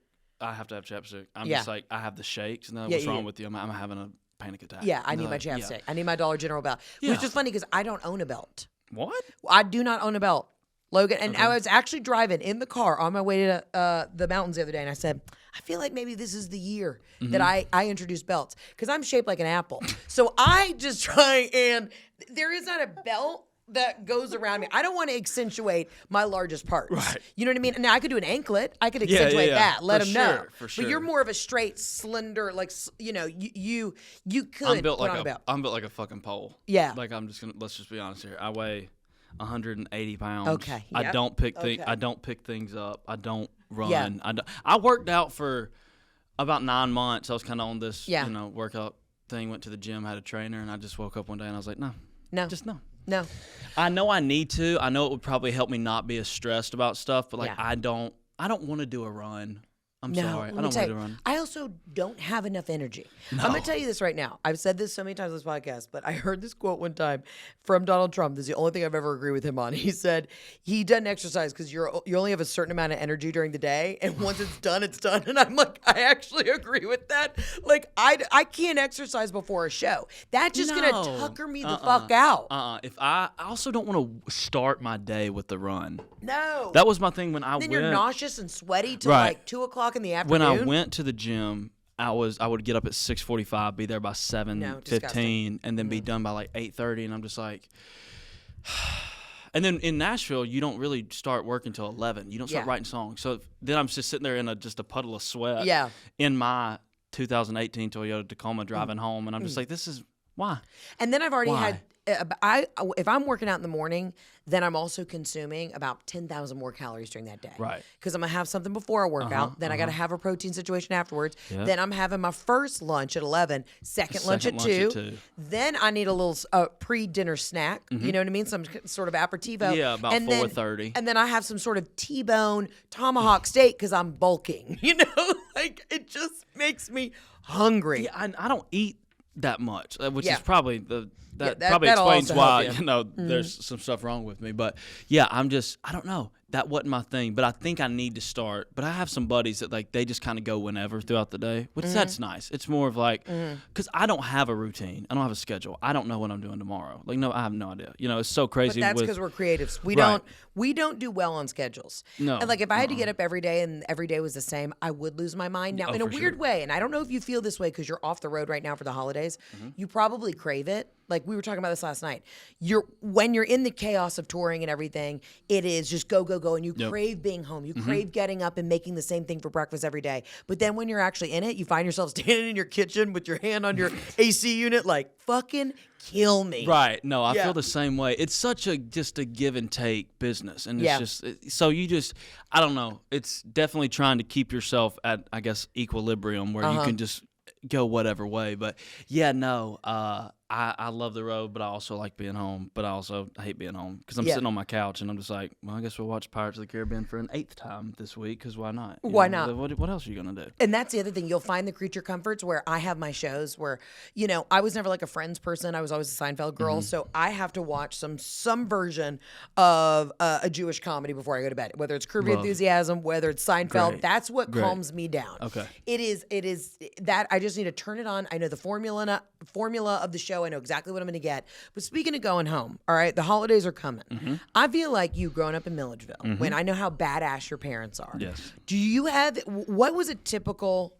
I have to have chapstick. I'm just like I have the shakes. And what's wrong with you? I'm having a panic attack. Yeah, I And need they're my like, chapstick. yeah. I need my Dollar General belt. Yeah. Which is funny because I don't own a belt. What? I do not own a belt, Logan. And I was actually driving in the car on my way to the mountains the other day, and I said, I feel like maybe this is the year that I introduced belts because I'm shaped like an apple. So I just try and there is not a belt that goes around me. I don't want to accentuate my largest parts. Right. You know what I mean? Now I could do an anklet. I could accentuate that. Let For them know. sure, for sure. But you're more of a straight, slender, like you could I'm built put like on a belt. I'm built like a fucking pole. Yeah. Like let's just be honest here. I weigh 180 pounds. Okay, I yep. don't pick Okay. I don't pick things up. I don't run. Yeah. I worked out for about 9 months. I was kind of on this, Yeah. workout thing. Went to the gym, had a trainer, and I just woke up one day and I was like, no, just no. No. I know I need to. I know it would probably help me not be as stressed about stuff, but like Yeah. I don't want to do a run. I'm No, sorry. I let me don't want tell to you, run. I also don't have enough energy. I'm going to tell you this right now. I've said this so many times on this podcast, but I heard this quote one time from Donald Trump. This is the only thing I've ever agreed with him on. He said he doesn't exercise because you only have a certain amount of energy during the day, and once it's done, it's done. And I'm like, I actually agree with that. Like, I can't exercise before a show. That's just going to tucker me the fuck out. If I also don't want to start my day with the run. No. That was my thing when I then went. you're nauseous and sweaty till Right. like 2 o'clock in the afternoon. When I went to the gym, I would get up at 6:45, be there by 7:15, and then be done by like 8:30, and I'm just like. And then in Nashville, you don't really start working until 11. You don't start writing songs. So then I'm just sitting there in just a puddle of sweat. Yeah. In my 2018 Toyota Tacoma driving home, and I'm just like, this is why. And then I've already Why? had. If I'm working out in the morning, then I'm also consuming about 10,000 more calories during that day. Right. Because I'm gonna have something before I work out. Then I got to have a protein situation afterwards. Then I'm having my first lunch at 11, second lunch at 2. Then I need a little pre-dinner snack. You know what I mean? Some sort of aperitivo. Yeah, about 4:30. And then I have some sort of T-bone tomahawk steak because I'm bulking. You know, like it just makes me hungry. Yeah, I don't eat that much, which Yeah. is probably that that'll explains also why help you. there's some stuff wrong with me. But yeah, I don't know. That wasn't my thing, but I think I need to start. But I have some buddies that like they just kind of go whenever throughout the day, which that's nice. It's more of like because I don't have a routine, I don't have a schedule. I don't know what I'm doing tomorrow. Like I have no idea. It's so crazy. But that's because we're creatives. We don't do well on schedules. No. And like if I had to get up every day and every day was the same, I would lose my mind. Now in a weird way, and I don't know if you feel this way because you're off the road right now for the holidays, you probably crave it. Like we were talking about this last night. When you're in the chaos of touring and everything, it is just go, and you crave being home. You crave getting up and making the same thing for breakfast every day. But then when you're actually in it, you find yourself standing in your kitchen with your hand on your AC unit like, fucking kill me. Right. No, I feel the same way. It's such just a give and take business. And it's just, so I don't know. It's definitely trying to keep yourself at, I guess, equilibrium where you can just go whatever way. But yeah, no, I love the road, but I also like being home. But I also hate being home because I'm sitting on my couch and I'm just like, well, I guess we'll watch Pirates of the Caribbean for an 8th time this week because why not? Why not? What else are you going to do? And that's the other thing. You'll find the creature comforts where I have my shows where, I was never like a Friends person. I was always a Seinfeld girl. So I have to watch some version of a Jewish comedy before I go to bed, whether it's Curb Your Enthusiasm, whether it's Seinfeld. Great. That's what calms me down. Okay. It is that I just need to turn it on. I know the formula of the show. I know exactly what I'm going to get. But speaking of going home, all right, the holidays are coming. I feel like you growing up in Milledgeville, when I know how badass your parents are. Yes. Do you what was a typical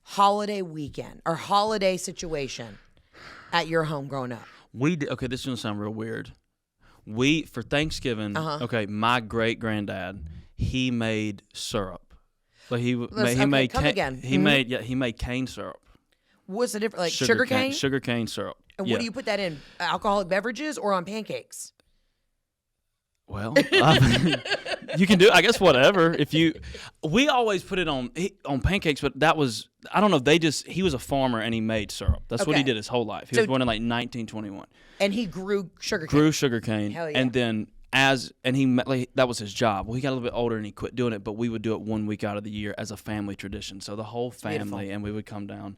holiday weekend or holiday situation at your home growing up? Okay, this is going to sound real weird. For Thanksgiving, okay, my great granddad, he made syrup. Like he made cane syrup. What's the difference? Like sugar cane? Sugar cane syrup. And what do you put that in? Alcoholic beverages or on pancakes? Well, you can do, I guess, whatever. We always put it on pancakes, but that was, I don't know. He was a farmer and he made syrup. That's what he did his whole life. He was born in like 1921. And he grew sugar cane. Hell yeah. And then that was his job. Well, he got a little bit older and he quit doing it, but we would do it 1 week out of the year as a family tradition. So the whole family, and we would come down.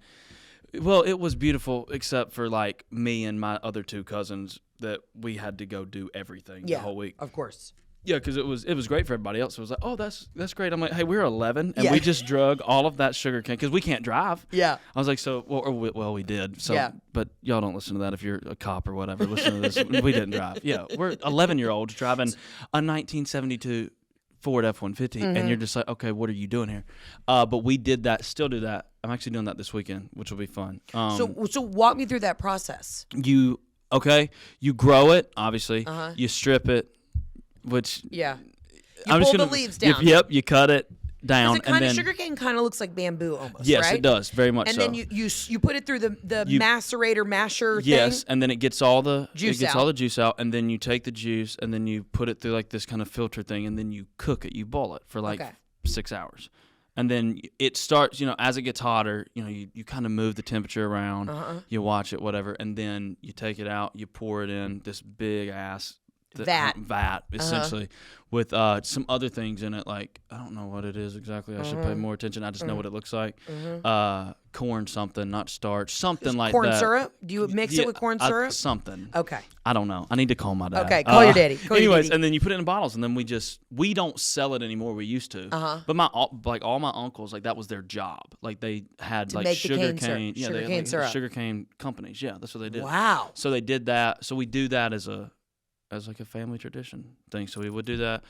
Well, it was beautiful, except for like me and my other 2 cousins that we had to go do everything the whole week. Of course. Yeah, because it was great for everybody else. It was like, oh, that's great. I'm like, hey, we were 11 and we just drug all of that sugar cane because we can't drive. Yeah. I was like, well, we did. So, but y'all don't listen to that if you're a cop or whatever. Listen to this. We didn't drive. Yeah, we're 11-year-olds driving a 1972 Ford F-150, and you're just like, okay, what are you doing here? But we did that, still do that. I'm actually doing that this weekend, which will be fun. So walk me through that process. You grow it, obviously. You strip it, which you pull the leaves down. Yep, you cut it down, and then sugarcane kind of looks like bamboo almost. Yes, right? it does, very much. And so. then you put it through the masher thing. Yes, and then it gets all the juice out, and then you take the juice and then you put it through like this kind of filter thing, and then you cook it. You boil it for like 6 hours. And then it starts, as it gets hotter, you kind of move the temperature around, you watch it, whatever, and then you take it out, you pour it in this big ass vat essentially, with some other things in it, like I don't know what it is exactly. I should pay more attention. I just know what it looks like. Corn something, not starch, something like corn that. Corn syrup? Do you mix it with corn syrup? Something. Okay. I don't know. I need to call my dad. Okay, call your daddy. And then you put it in bottles, and then we don't sell it anymore. We used to. But all my uncles, like that was their job. Like they had to like make sugar cane. Yeah, they had like sugar cane companies. Yeah, that's what they did. Wow. So they did that. So we do that as like a family tradition thing. So we would do that.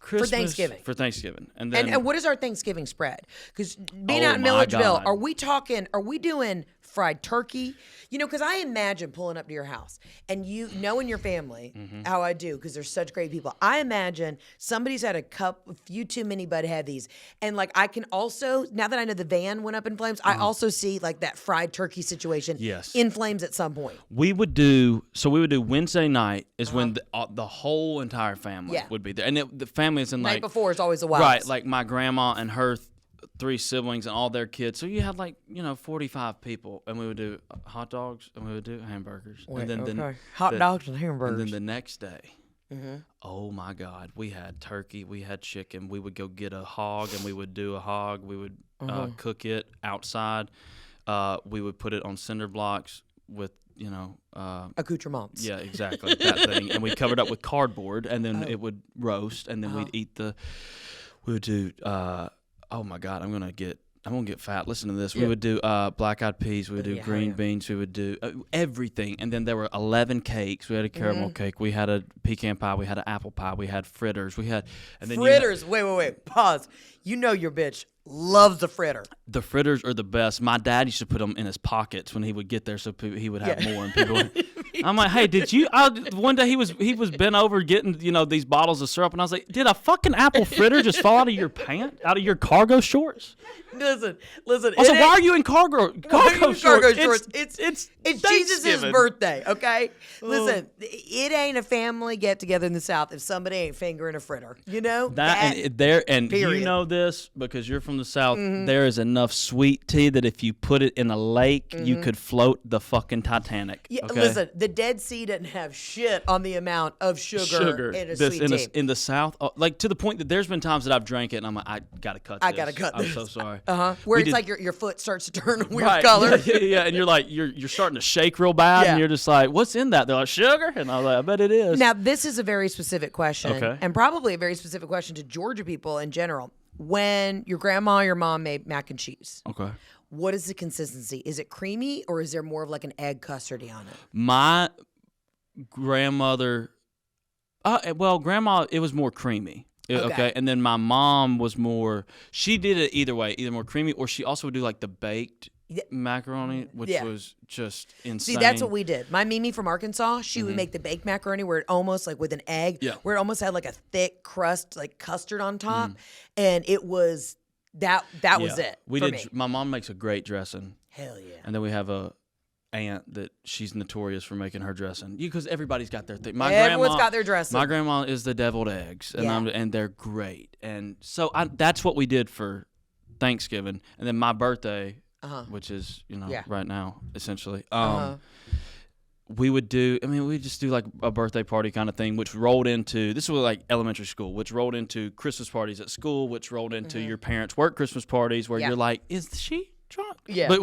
Christmas, for Thanksgiving. And then and what is our Thanksgiving spread? Because being out in Milledgeville, are we doing fried turkey? Because I imagine pulling up to your house and knowing your family, how I do, because they're such great people. I imagine somebody's had a few too many Bud Heavies. And like I can also, now that I know the van went up in flames, I also see like that fried turkey situation in flames at some point. We would do Wednesday night is when the whole entire family would be there. And the family is in like... Night before is always a wild. Right, like my grandma and her 3 siblings and all their kids. So you had like 45 people, and we would do hot dogs and we would do hamburgers. Hot dogs and hamburgers. And then the next day, oh my God, we had turkey, we had chicken. We would go get a hog and we would do a hog. We would cook it outside. We would put it on cinder blocks with, accoutrements. Yeah, exactly, that thing. And we covered up with cardboard, and then it would roast, and then we'd eat we would do, oh my God, I'm going to get fat. Listen to this. We would do black-eyed peas. We would do green beans. We would do everything. And then there were 11 cakes. We had a caramel cake. We had a pecan pie. We had an apple pie. We had fritters. Wait. Pause. You know your bitch loves the fritter. The fritters are the best. My dad used to put them in his pockets when he would get there, so he would have more. And people, I'm like, hey, did you? One day he was bent over getting these bottles of syrup, and I was like, did a fucking apple fritter just fall out of your out of your cargo shorts? Listen. Also, why are you in cargo shorts? It's Jesus' birthday, okay? Listen, it ain't a family get together in the South if somebody ain't fingering a fritter. You know that you know this because you're from the South. There is enough sweet tea that if you put it in a lake, you could float the fucking Titanic. Yeah, okay? Listen, the Dead Sea doesn't have shit on the amount of sugar in a sweet tea. In the South, like to the point that there's been times that I've drank it and I'm like, I gotta cut this. I'm so sorry. Where it's like your foot starts to turn a weird color. Yeah, and you're like you're starting to shake real bad, and you're just like, what's in that? They're like, sugar, and I'm like, I bet it is. Now this is a very specific question, and probably a very specific question to Georgia people in general. When your grandma or your mom made mac and cheese, what is the consistency? Is it creamy or is there more of like an egg custardy on it? My grandmother, grandma, it was more creamy. Okay. And then my mom was more, she did it either way, either more creamy, or she also would do like the baked macaroni, which was just insane. See, that's what we did. My Mimi from Arkansas, she would make the baked macaroni where it almost like with an egg, where it almost had like a thick crust, like custard on top. And it was, that was it. My mom makes a great dressing. Hell yeah. And then we have a aunt that she's notorious for making her dressing. Because everybody's got their thing. Everyone's got their dressing. My grandma is the deviled eggs, and they're great. And so that's what we did for Thanksgiving. And then my birthday, which is right now essentially. We would do. I mean, we just do like a birthday party kind of thing, which rolled into this was like elementary school, which rolled into Christmas parties at school, which rolled into your parents' work Christmas parties, where you're like, is she drunk? Yeah. But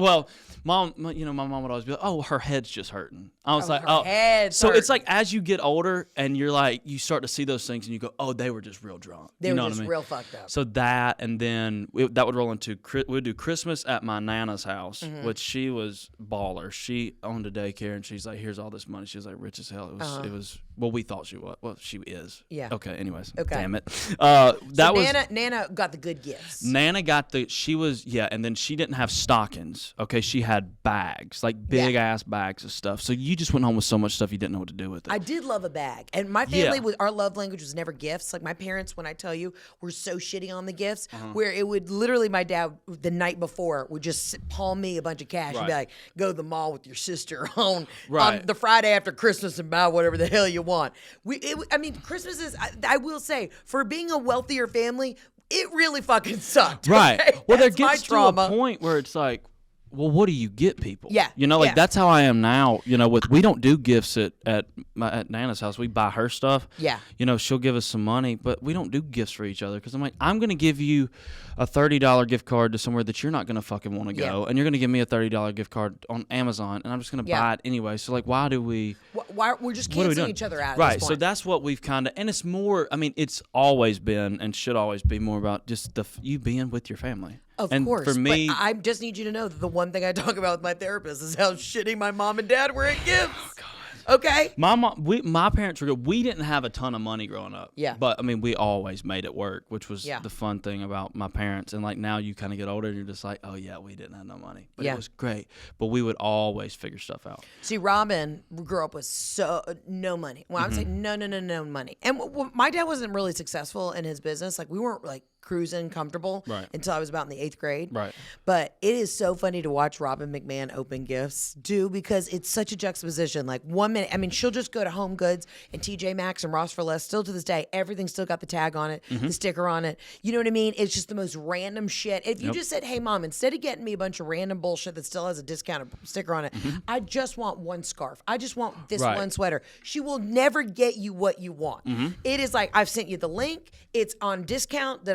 my mom would always be like, oh, her head's just hurting. I was like, head's so hurting. it's like as you get older and you're like, you start to see those things and you go, oh, they were just real drunk. They were know just what I mean? real fucked up. So that, and then that would roll into, we would do Christmas at my Nana's house, which she was baller. She owned a daycare and she's like, here's all this money. She was like rich as hell. It was, well, we thought she was. Well, she is. Yeah. Okay, anyways. Okay. Damn it. Nana got the good gifts. Nana got and then she didn't have stockings. Okay, she had bags, like big ass bags of stuff. So you just went home with so much stuff you didn't know what to do with it. I did love a bag. And my family, our love language was never gifts. Like my parents, when I tell you, were so shitty on the gifts, where it would literally, my dad, the night before, would just palm me a bunch of cash and be like, go to the mall with your sister on the Friday after Christmas and buy whatever the hell you want. Christmas is, I will say, for being a wealthier family, it really fucking sucked. Right. Okay? Well, there gets to a point where it's like, well, what do you get people? Yeah. That's how I am now. We don't do gifts at Nana's house. We buy her stuff. Yeah. She'll give us some money, but we don't do gifts for each other because I'm like, I'm going to give you a $30 gift card to somewhere that you're not going to fucking want to go, and you're going to give me a $30 gift card on Amazon, and I'm just going to buy it anyway. So, like, why do we? Why we're just canceling each other out. Right. At this point. So that's what we've kind of, and it's more. I mean, it's always been and should always be more about just you being with your family. Of and course. For me, but I just need you to know that the one thing I talk about with my therapist is how shitty my mom and dad were at gifts. Oh, God. Okay. My parents were good. We didn't have a ton of money growing up. Yeah. But I mean, we always made it work, which was the fun thing about my parents. And like now you kind of get older and you're just like, oh yeah, we didn't have no money. But it was great. But we would always figure stuff out. See, Robin grew up with no money. Well, I would say no money. And my dad wasn't really successful in his business. Like we weren't like cruising comfortable until I was about in the 8th grade. Right. But it is so funny to watch Robin McMahan open gifts too, because it's such a juxtaposition. Like one minute. I mean, she'll just go to Home Goods and TJ Maxx and Ross for Less. Still to this day, everything's still got the tag on it, the sticker on it. You know what I mean? It's just the most random shit. If you just said, hey, Mom, instead of getting me a bunch of random bullshit that still has a discounted sticker on it, I just want one scarf. I just want this one sweater. She will never get you what you want. It is like, I've sent you the link. It's on discount.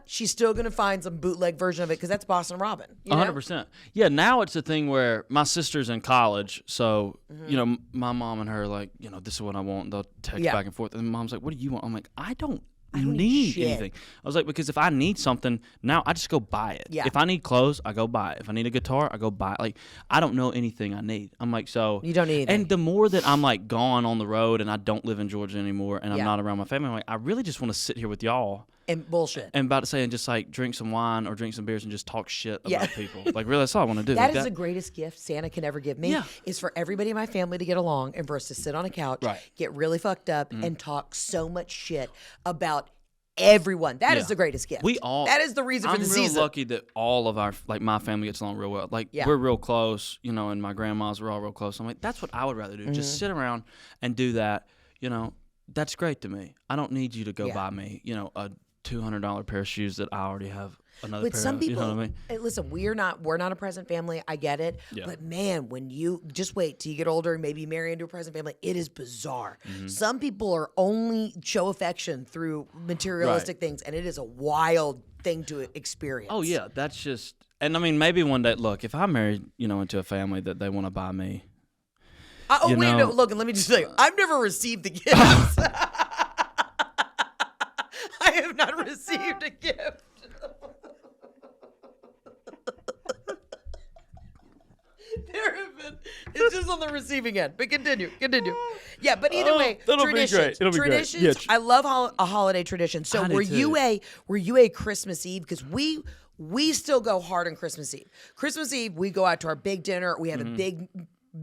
She's still going to find some bootleg version of it because that's Boston Robin. 100%. Yeah, now it's a thing where my sister's in college, so, you know, my mom and her, like, you know, this is what I want. They'll text back and forth. And Mom's like, what do you want? I'm like, I don't need anything. I was like, because if I need something, now I just go buy it. Yeah. If I need clothes, I go buy it. If I need a guitar, I go buy it. Like, I don't know anything I need. I'm like, so. You don't need anything. And the more that I'm, like, gone on the road and I don't live in Georgia anymore and I'm not around my family, I'm like, I really just want to sit here with y'all. And bullshit. And about to say, and just like drink some wine or drink some beers and just talk shit about people. Like, really, that's all I want to do. That is the greatest gift Santa can ever give me, is for everybody in my family to get along and for us to sit on a couch, get really fucked up, and talk so much shit about everyone. That is the greatest gift. That is the reason for the season. I'm real lucky that all of our, like, my family gets along real well. Like, we're real close, you know, and my grandmas were all real close. I'm like, that's what I would rather do. Just sit around and do that, you know. That's great to me. I don't need you to go buy me, you know, a $200 pair of shoes that I already have another pair some of, people, you know what I mean? Listen, we're not a present family. I get it. But man, when you just wait till you get older and maybe you marry into a present family, it is bizarre. Some people are only show affection through materialistic things, and it is a wild thing to experience. Oh yeah, that's just, and I mean, maybe one day, look, if I'm married, you know, into a family that they want to buy me. No, Logan, let me just tell you, I've never received the gifts. I have not received a gift. There have been. It's just on the receiving end. But continue. Yeah, but either way, traditions. It'll be great. Yeah. I love a holiday tradition. So were you a Christmas Eve? Because we still go hard on Christmas Eve. Christmas Eve, we go out to our big dinner. We have a big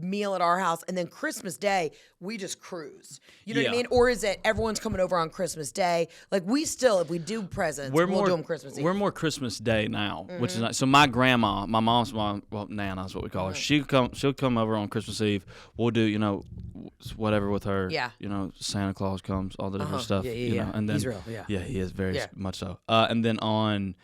meal at our house, and then Christmas Day we just cruise. You know what I mean? Or is it everyone's coming over on Christmas Day? Like, we still, if we do presents, we'll do them Christmas Eve. We're more Christmas Day now, which is nice. So my grandma, my mom's mom, well, Nana is what we call her. She'll come over on Christmas Eve. We'll do, you know, whatever with her. Yeah. You know, Santa Claus comes, all the different stuff. You know, and then, he's real. Yeah, he is very much so. And then on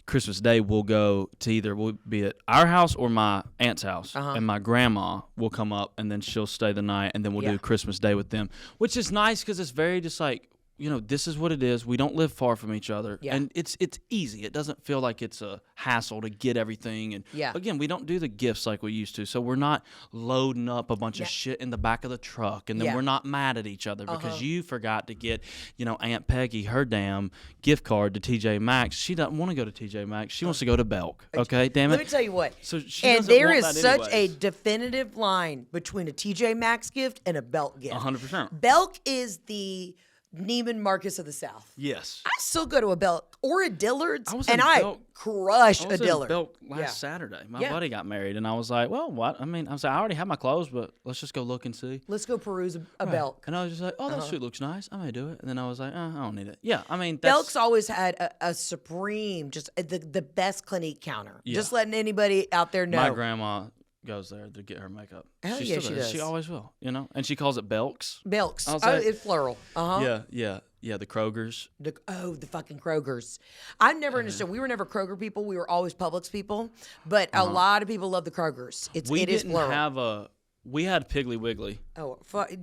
Christmas Day, we'll be at our house or my aunt's house, and my grandma will come up, and then she'll stay the night, and then we'll do Christmas Day with them, which is nice because it's very just like, you know, this is what it is. We don't live far from each other, and it's easy. It doesn't feel like it's a hassle to get everything. And again, we don't do the gifts like we used to, so we're not loading up a bunch of shit in the back of the truck, and then we're not mad at each other because you forgot to get, you know, Aunt Peggy her damn gift card to TJ Maxx. She doesn't want to go to TJ Maxx. She wants to go to Belk. Okay, damn it. Let me tell you what. So and there is such a definitive line between a TJ Maxx gift and a Belk gift. 100%. Belk is the Neiman Marcus of the South. Yes. I still go to a Belk or a Dillard's, and I crush a Dillard. Belk last Saturday. My buddy got married, and I was like, well, what? I mean, I already have my clothes, but let's just go look and see. Let's go peruse a Belk. And I was just like, oh, that suit looks nice. I may do it. And then I was like, I don't need it. Yeah, I mean, Belk's always had a supreme, just the best Clinique counter. Yeah. Just letting anybody out there know. My grandma goes there to get her makeup. Hell yeah, she does. She always will, you know? And she calls it Belks. Belks. It's plural. Yeah, the Krogers. The fucking Krogers. I never understood. We were never Kroger people. We were always Publix people. But a lot of people love the Krogers. It is plural. We had Piggly Wiggly. Oh,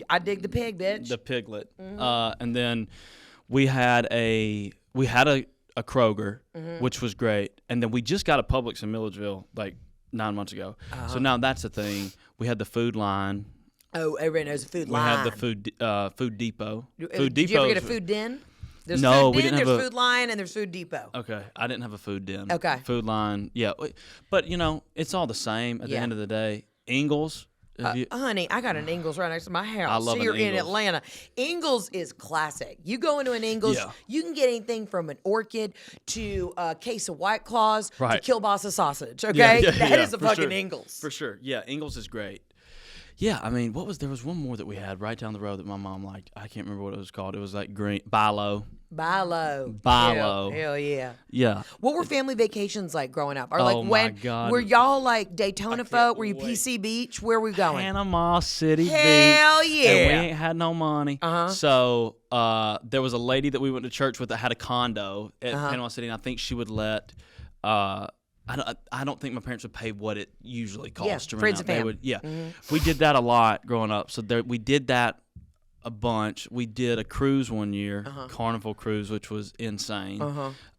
I dig the pig, bitch. The piglet. And then we had a Kroger, which was great. And then we just got a Publix in Milledgeville, like 9 months ago. So now that's the thing. We had the food line. Oh, everybody knows the food line. We had the food depot. Did you ever get a food den? There's no, food we den, didn't have there's food line, and there's food depot. Okay, I didn't have a food den. Okay. Food line, yeah. But, you know, it's all the same at the end of the day. Ingles. Honey, I got an Ingles right next to my house. I love so you're in Atlanta. Ingles is classic. You go into an Ingles, you can get anything from an Orchid to a case of White Claws to kielbasa sausage. Okay, that is a fucking Ingles for sure. Yeah, Ingles is great. Yeah, I mean, there was one more that we had right down the road that my mom liked. I can't remember what it was called. It was like green, Bilo. Hell yeah. Yeah. What were family vacations like growing up? Or Oh, my God. Were y'all like Daytona folk? Were you PC Beach? Where were we going? Panama City Beach. Hell yeah. And we ain't had no money. So there was a lady that we went to church with that had a condo at Panama City, and I think she would let I don't think my parents would pay what it usually costs to rent friends out. and fam. We did that a lot growing up. So we did that a bunch. We did a cruise one year, Carnival cruise, which was insane.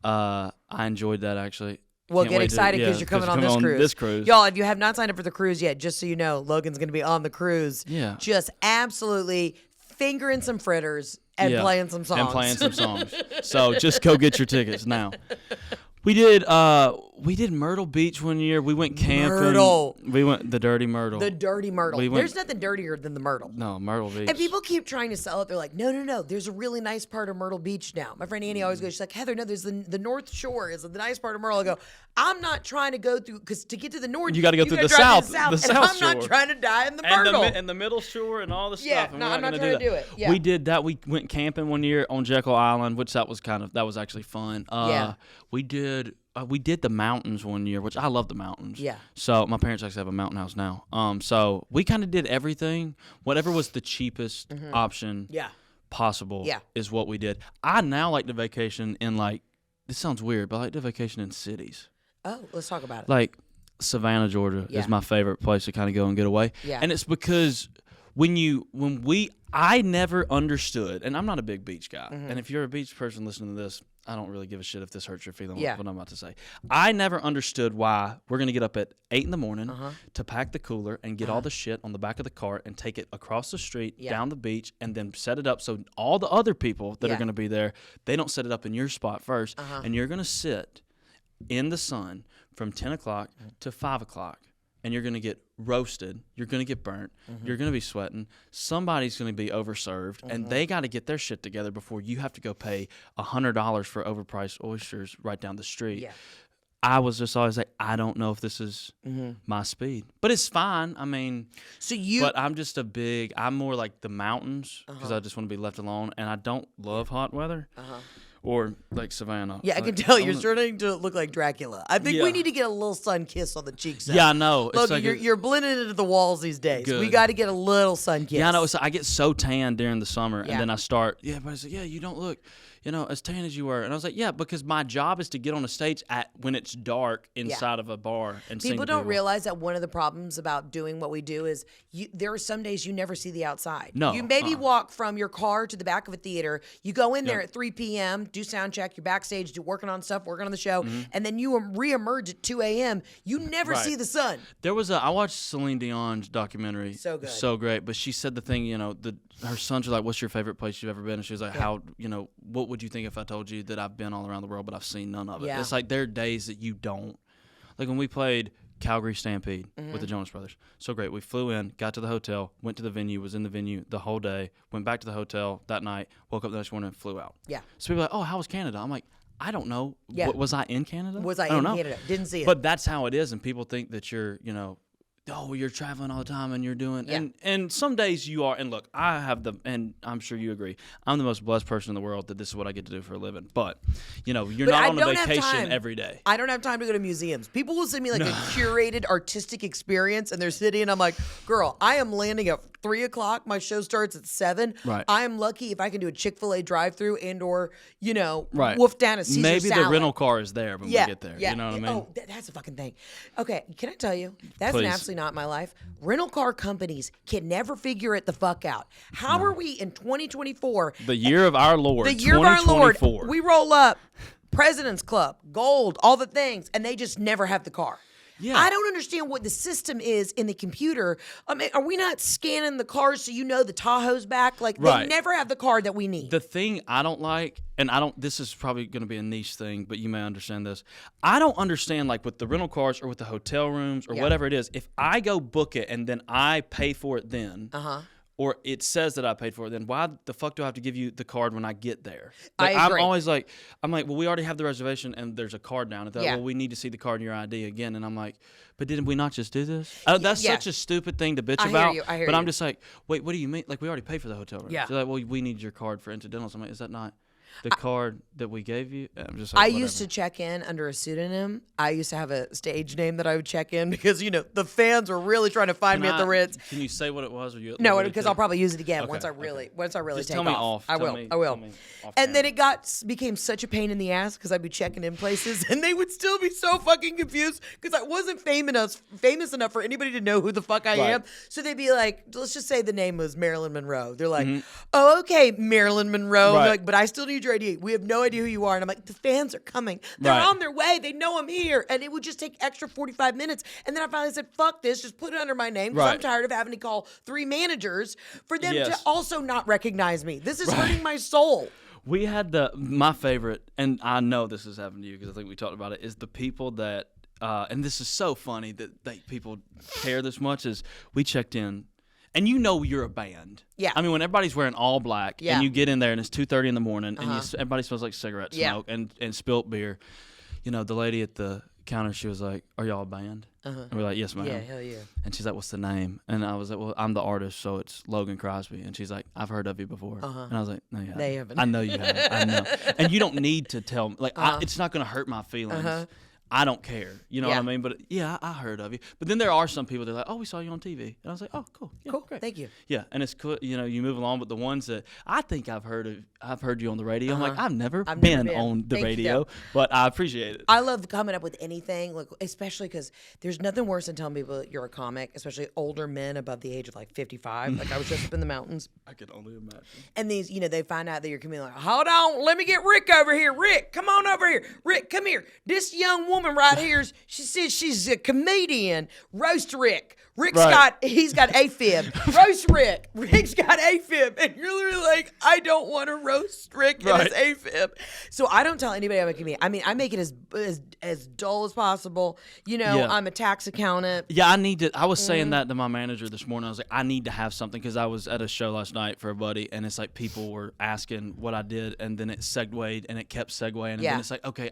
I enjoyed that actually. Well, get excited because you're coming on this cruise. Y'all, if you have not signed up for the cruise yet, just so you know, Logan's going to be on the cruise. Yeah. Just absolutely fingering some fritters and playing some songs. So just go get your tickets now. We did Myrtle Beach one year. We went camping. Myrtle. We went the Dirty Myrtle. The Dirty Myrtle. There's nothing dirtier than the Myrtle. No, Myrtle Beach. And people keep trying to sell it. They're like, no. There's a really nice part of Myrtle Beach now. My friend Annie always goes, she's like, Heather, no, there's the North Shore is the nice part of Myrtle. I go, I'm not trying to go through, because to get to the north, you got to go through the south. The and South I'm Shore. Not trying to die in the Myrtle. And the Middle Shore and all the stuff. No, I'm not trying to do it. Yeah. We did that. We went camping one year on Jekyll Island, which that was actually fun. We did the mountains one year, which I love the mountains. Yeah. So my parents actually have a mountain house now. So we kind of did everything. Whatever was the cheapest option possible is what we did. I now like to vacation in this sounds weird, but I like to vacation in cities. Oh, let's talk about it. Like Savannah, Georgia is my favorite place to kind of go and get away. Yeah. And it's because I never understood, and I'm not a big beach guy. And if you're a beach person listening to this, I don't really give a shit if this hurts your feelings, what I'm about to say. I never understood why we're going to get up at 8 in the morning to pack the cooler and get all the shit on the back of the cart and take it across the street, down the beach, and then set it up so all the other people that are going to be there, they don't set it up in your spot first. And you're going to sit in the sun from 10 o'clock to 5 o'clock. And you're going to get roasted. You're going to get burnt. You're going to be sweating. Somebody's going to be overserved. And they got to get their shit together before you have to go pay $100 for overpriced oysters right down the street. Yeah. I was just always like, I don't know if this is my speed. But it's fine. I mean, but I'm more like the mountains because I just want to be left alone. And I don't love hot weather. Or like Savannah. Yeah, I can tell you're starting to look like Dracula. I think we need to get a little sun kiss on the cheeks. Yeah, I know. Look, you're blending into the walls these days. Good. We got to get a little sun kiss. Yeah, I know. I get so tan during the summer, and then I start. Yeah, everybody's like, you don't look, as tan as you were. And I was like, yeah, because my job is to get on a stage when it's dark inside of a bar and sing to people. Don't realize that one of the problems about doing what we do is there are some days you never see the outside. No. You maybe walk from your car to the back of a theater. You go in there at 3 p.m., do sound check, you're backstage, working on the show, and then you reemerge at 2 a.m. You never see the sun. I watched Celine Dion's documentary. So good. So great. But she said the thing, her sons are like, what's your favorite place you've ever been? And she was like, what would you think if I told you that I've been all around the world, but I've seen none of it? It's like there are days that you don't. Like when we played Calgary Stampede with the Jonas Brothers. So great. We flew in, got to the hotel, went to the venue, was in the venue the whole day, went back to the hotel that night, woke up the next morning and flew out. Yeah. So people are like, oh, how was Canada? I'm like, I don't know. Yeah. Was I in Canada? I don't know. Canada? Didn't see it. But that's how it is. And people think that you're, you're traveling all the time and you're doing, and some days you are, and look, and I'm sure you agree, I'm the most blessed person in the world that this is what I get to do for a living, but, you're not on a vacation every day. I don't have time to go to museums. People will send me a curated artistic experience in their city, and I'm like, girl, I am landing at 3 o'clock. My show starts at 7. Right. I am lucky if I can do a Chick-fil-A drive-through and or, wolf down a Caesar Maybe salad. The rental car is there when we get there. You know what I mean? Oh, that's a fucking thing. Okay, can I tell you? That's Please. absolutely not my life. Rental car companies can never figure it the fuck out. How are we in 2024? The year of our Lord. The year of our Lord. We roll up President's Club, gold, all the things, and they just never have the car. Yeah. I don't understand what the system is in the computer. I mean, are we not scanning the cars so the Tahoe's back? Like, they never have the car that we need. The thing I don't like, and this is probably going to be a niche thing, but you may understand this. I don't understand, like, with the rental cars or with the hotel rooms or whatever it is, if I go book it and then I pay for it then, or it says that I paid for it, then why the fuck do I have to give you the card when I get there? I agree. I'm always like, well, we already have the reservation and there's a card down at that. Yeah. Well, we need to see the card and your ID again. And I'm like, but didn't we not just do this? That's such a stupid thing to bitch about. I hear but you. I'm just like, wait, what do you mean? Like, we already paid for the hotel room. Yeah. She's like, well, we need your card for incidentals. I'm like, is that not the card that we gave you? I'm just like, I used to check in under a pseudonym. I used to have a stage name that I would check in because, the fans were really trying to find me at the Ritz. Can you say what it was? Or no, because I'll probably use it again once I really just take tell me off. I will. And then it became such a pain in the ass because I'd be checking in places and they would still be so fucking confused because I wasn't famous enough for anybody to know who the fuck I am. So they'd be like, let's just say the name was Marilyn Monroe. They're like, oh, okay, Marilyn Monroe. Right. They're like, but I still need your ID. We have no idea who you are. And I'm like, the fans are coming. They're on their way. They know I'm here. And it would just take extra 45 minutes. And then I finally said, fuck this. Just put it under my name because I'm tired of having to call 3 managers for them to also not recognize me. This is hurting my soul. We had my favorite, and I know this has happened to you because I think we talked about it, is the people that, and this is so funny that people care this much, is we checked in. And you're a band. Yeah. I mean, when everybody's wearing all black and you get in there and it's 2:30 in the morning and everybody smells like cigarette smoke and spilt beer. The lady at the counter, she was like, are y'all a band? And we're like, yes, ma'am. Yeah, hell yeah. And she's like, what's the name? And I was like, well, I'm the artist, so it's Logan Crosby. And she's like, I've heard of you before. And I was like, no, you haven't. They haven't. I know you haven't. I know. And you don't need to tell me. Like, it's not going to hurt my feelings. I don't care. You know what I mean? But I heard of you. But then there are some people that are like, oh, we saw you on TV. And I was like, oh, cool. Yeah, cool. Great. Thank you. Yeah. And it's cool. You move along. But the ones that I think I've heard you on the radio. I'm like, I've never been on the radio, but I appreciate it. I love coming up with anything, like especially because there's nothing worse than telling people that you're a comic, especially older men above the age of like 55. Like I was just up in the mountains. I could only imagine. And these, they find out that you're comedian. Like, hold on, let me get Rick over here. Rick, come on over here. Rick, come here. This young woman right here, she says she's a comedian. Roast Rick. He's got AFib. Roast Rick. Rick's got AFib. And you're literally like, I don't want to roast Rick and his AFib. So I don't tell anybody I'm a comedian. I mean, I make it as dull as possible. I'm a tax accountant. Yeah, I was saying that to my manager this morning. I was like, I need to have something because I was at a show last night for a buddy and it's like people were asking what I did and then it segued and it kept segueing. And then it's like, okay,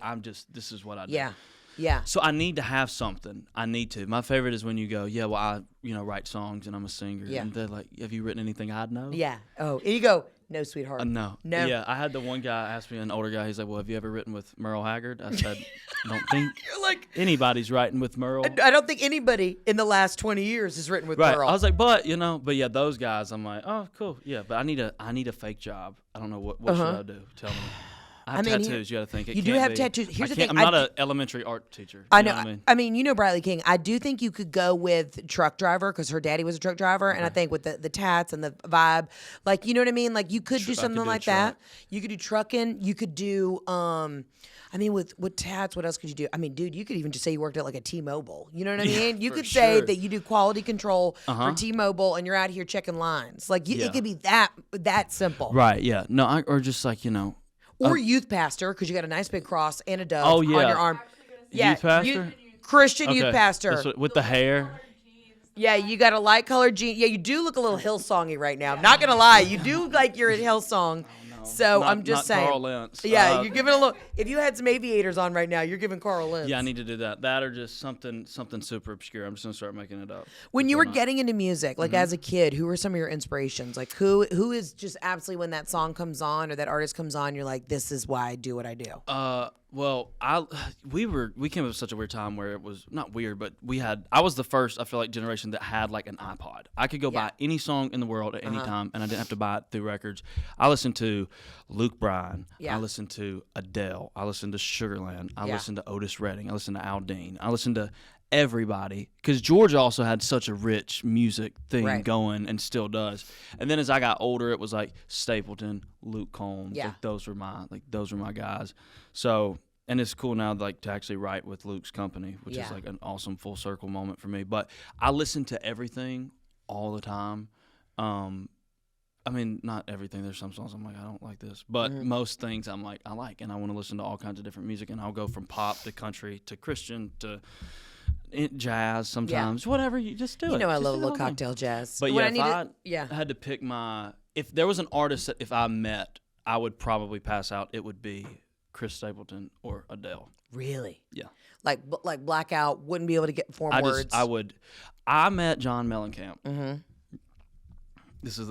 this is what I do. Yeah. Yeah. So I need to have something. I need to. My favorite is when you go, yeah, well, I, write songs and I'm a singer. Yeah. And they're like, have you written anything I'd know? Yeah. Oh, and you go, no, sweetheart. No. No. Yeah, I had the one guy ask me, an older guy, he's like, well, have you ever written with Merle Haggard? I said, I don't think You're like, anybody's writing with Merle. I don't think anybody in the last 20 years has written with Merle. I was like, but yeah, those guys, I'm like, oh, cool. Yeah, but I need a fake job. I don't know what should I do? Tell me. I have tattoos. You got to think. You do have tattoos. Here's the thing. I'm not an elementary art teacher. I know. I mean, Bradley King. I do think you could go with truck driver because her daddy was a truck driver, and I think with the tats and the vibe, like you know what I mean. Like you could do something like that. You could do trucking. You could do. I mean, with tats, what else could you do? I mean, dude, you could even just say you worked at like a T-Mobile. You know what I mean? You could say that you do quality control for T-Mobile, and you're out here checking lines. Like it could be that simple. Right. Yeah. No. Or just like Or youth pastor, because you got a nice big cross and a dove on your arm. Yeah, youth pastor? Christian youth pastor. With the hair. Yeah, you got a light colored jean. Yeah, you do look a little Hillsongy right now. I'm not going to lie. You do look like you're at Hillsong. So I'm just saying. Carl Lentz. Yeah, you're giving a look. If you had some aviators on right now, you're giving Carl Lentz. Yeah, I need to do that. That or just something super obscure. I'm just gonna start making it up. When you were getting into music, like as a kid, who were some of your inspirations? Like who is just absolutely when that song comes on or that artist comes on, you're like, this is why I do what I do. Well, we came up with such a weird time where it was not weird, but I was the first, I feel like, generation that had like an iPod. I could go buy any song in the world at any time, and I didn't have to buy it through records. I listened to Luke Bryan. I listened to Adele. I listened to Sugarland. I listened to Otis Redding. I listened to Aldean. I listened to everybody because Georgia also had such a rich music thing going and still does. And then as I got older, it was like Stapleton, Luke Combs. Like those were my guys. So, and it's cool now like to actually write with Luke's company, which is like an awesome full circle moment for me. But I listen to everything all the time. I mean, not everything. There's some songs I'm like, I don't like this. But most things I'm like, I like. And I want to listen to all kinds of different music. And I'll go from pop to country to Christian to jazz sometimes, whatever. You just do it. You know, I Just love a do the little whole thing. cocktail jazz. But When yeah, if I had to pick if there was an artist that if I met, I would probably pass out, it would be Chris Stapleton or Adele. Really? Yeah. Like blackout, wouldn't be able to form words. I met John Mellencamp. Mm-hmm.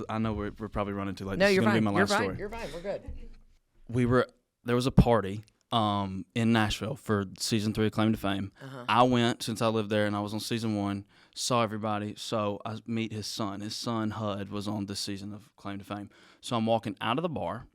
I know we're probably running too late. No, this you're is gonna fine. be my last story. You're fine. We're good. There was a party in Nashville for season 3 of Claim to Fame. I went since I lived there, and I was on season 1. Saw everybody, so I meet his son. His son Hud was on this season of Claim to Fame. So I'm walking out of the bar,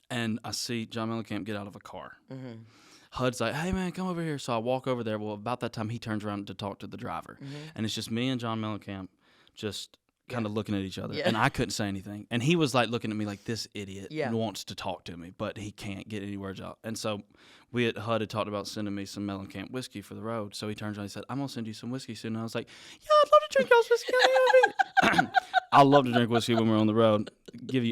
and I see John Mellencamp get out of a car. Mm-hmm. Hud's like, "Hey man, come over here." So I walk over there. Well, about that time, he turns around to talk to the driver, and it's just me and John Mellencamp, just kind of looking at each other, and I couldn't say anything. And he was like looking at me like, this idiot wants to talk to me, but he can't get any words out. And so HUD had talked about sending me some Mellencamp whiskey for the road. So he turns around and said, "I'm going to send you some whiskey soon." And I was like, "Yeah, I'd love to drink y'all's whiskey." I love to drink whiskey when we're on the road.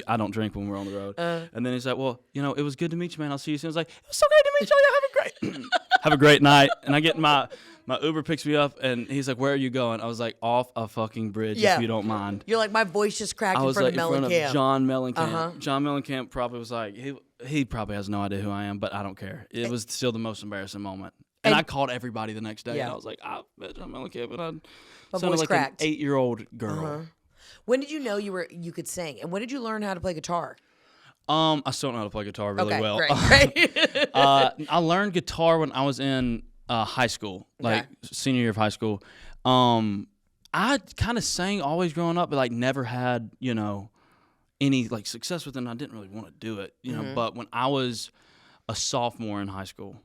I don't drink when we're on the road. And then he's like, "Well, it was good to meet you, man. I'll see you soon." I was like, "It was so great to meet y'all. Have a great night." And I get my Uber picks me up, and he's like, "Where are you going?" I was like, "Off a fucking bridge, if you don't mind." You're like, my voice just cracked I in was front like of in front Mellencamp. of John Mellencamp. John Mellencamp probably was like, he probably has no idea who I am, but I don't care. It was still the most embarrassing moment. And I called everybody the next day, and I was like, "I met John Mellencamp," and I sounded like cracked. an 8-year-old girl. When did you know you could sing, and when did you learn how to play guitar? I still know how to play guitar really well. Great. I learned guitar when I was in high school, like senior year of high school. I kind of sang always growing up, but like never had any like success with it. And I didn't really want to do it, But when I was a sophomore in high school,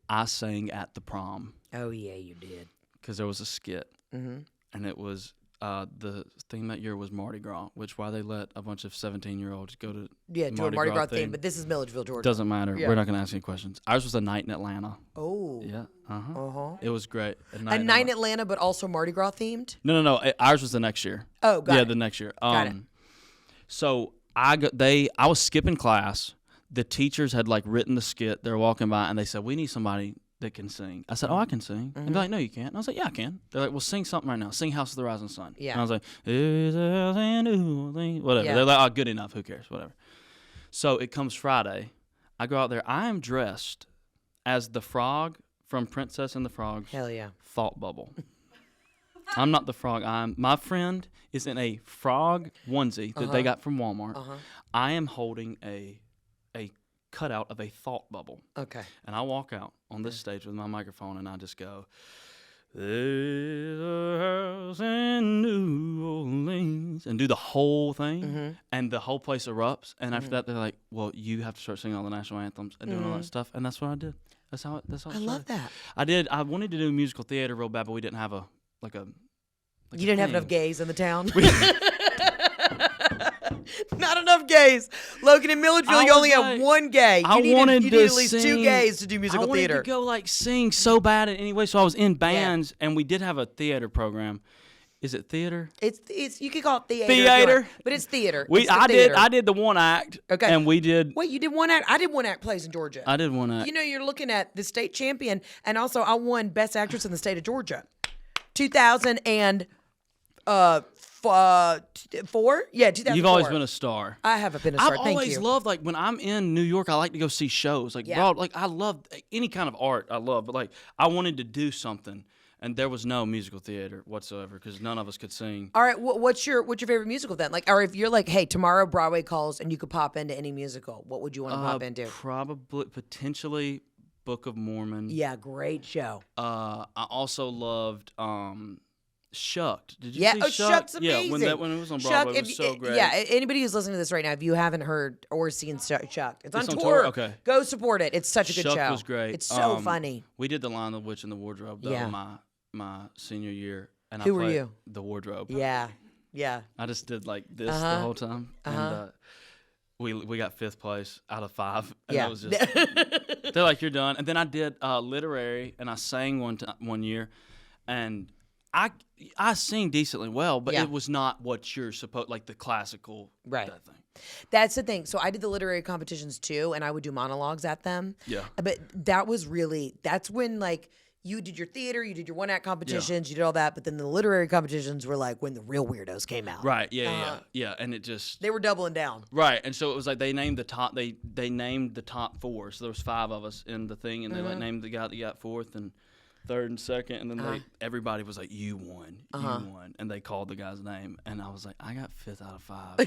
I sang at the prom. Oh yeah, you did. Because there was a skit, and it was. The theme that year was Mardi Gras, which why they let a bunch of 17-year-olds go to a Mardi Gras theme. But this is Milledgeville, Georgia. Doesn't matter. Yeah. We're not going to ask any questions. Ours was a night in Atlanta. Oh. Yeah. It was great. A night in Atlanta, but also Mardi Gras themed? No. Ours was the next year. Oh, got it. Yeah, the next year. Got it. So I was skipping class. The teachers had like written the skit. They were walking by, and they said, "We need somebody that can sing." I said, "Oh, I can sing." And they're like, "No, you can't." And I was like, "Yeah, I can." They're like, "Well, sing something right now. Sing House of the Rising Sun." Yeah. And I was like, whatever. Yeah. They're like, "Oh, good enough. Who cares? Whatever." So it comes Friday. I go out there. I am dressed as the frog from Princess and the Frog. Hell yeah. Thought Bubble. I'm not the frog. My friend is in a frog onesie that they got from Walmart. I am holding a cutout of a thought bubble. Okay. And I walk out on this stage with my microphone, and I just go, "There's a house in New Orleans," and do the whole thing, and the whole place erupts. And after that, they're like, "Well, you have to start singing all the national anthems and doing all that stuff," and that's what I did. That's how it started. I love that. I did. I wanted to do musical theater real bad, but we didn't have you didn't have enough gays in the town? Not enough gays. Logan, in Milledgeville, you only have one gay. You need at least 2 gays to do musical theater. I wanted to go sing so bad anyway, so I was in bands, and we did have a theater program. Is it theater? It's you could call it theater. Theater, but it's theater. I did the one act. Okay. And we did. Wait, you did one act? I did one act plays in Georgia. I did one act. You're looking at the state champion, and also I won Best Actress in the state of Georgia, 2004. Yeah, 2004. You've always been a star. I have been a star. I've always loved when I'm in New York, I like to go see shows. I love any kind of art. I love, but I wanted to do something. And there was no musical theater whatsoever because none of us could sing. All right, what's your favorite musical then? Or if you're like, hey, tomorrow Broadway calls and you could pop into any musical, what would you want to pop into? Potentially Book of Mormon. Yeah, great show. I also loved Shucked. Did you see Shucked? Shucked's amazing. Yeah, when it was on Broadway, it was so great. Yeah, anybody who's listening to this right now, if you haven't heard or seen Shucked, it's on tour. Tour. Okay. Go support it. It's such a good show. Shucked was great. It's so funny. We did The Lion, the Witch, and the Wardrobe, though, my senior year. And Who I played were you? The Wardrobe. Yeah. I just did this the whole time. And we got 5th place out of 5. And that was just, they're like, "You're done." And then I did literary, and I sang one year. And I sing decently well, but it was not what you're supposed, the classical that thing. That's the thing. So I did the literary competitions too, and I would do monologues at them. Yeah. But that was really, that's when you did your theater, you did your one-act competitions, you did all that, but then the literary competitions were like when the real weirdos came out. Right. Yeah. And it just they were doubling down. Right. And so it was like they named the top. They named the top 4. So there was 5 of us in the thing, and they like named the guy that got 4th and 3rd and 2nd, and then everybody was like, "You won, you won," and they called the guy's name, and I was like, "I got 5th out of 5."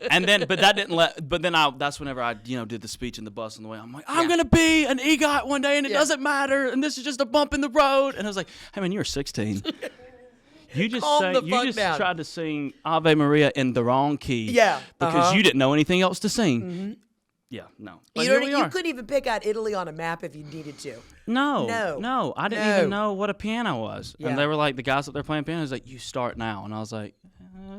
And then, but that didn't let. But then that's whenever I did the speech in the bus on the way. I'm like, I'm gonna be an EGOT one day, and it doesn't matter, and this is just a bump in the road. And I was like, "Hey man, you're 16." You just tried to sing Ave Maria in the wrong key, because you didn't know anything else to sing. Mm-hmm. Yeah, no. But you couldn't even pick out Italy on a map if you needed to. No. I didn't even know what a piano was. Yeah. And they were like, the guys up there playing piano was like, you start now. And I was like,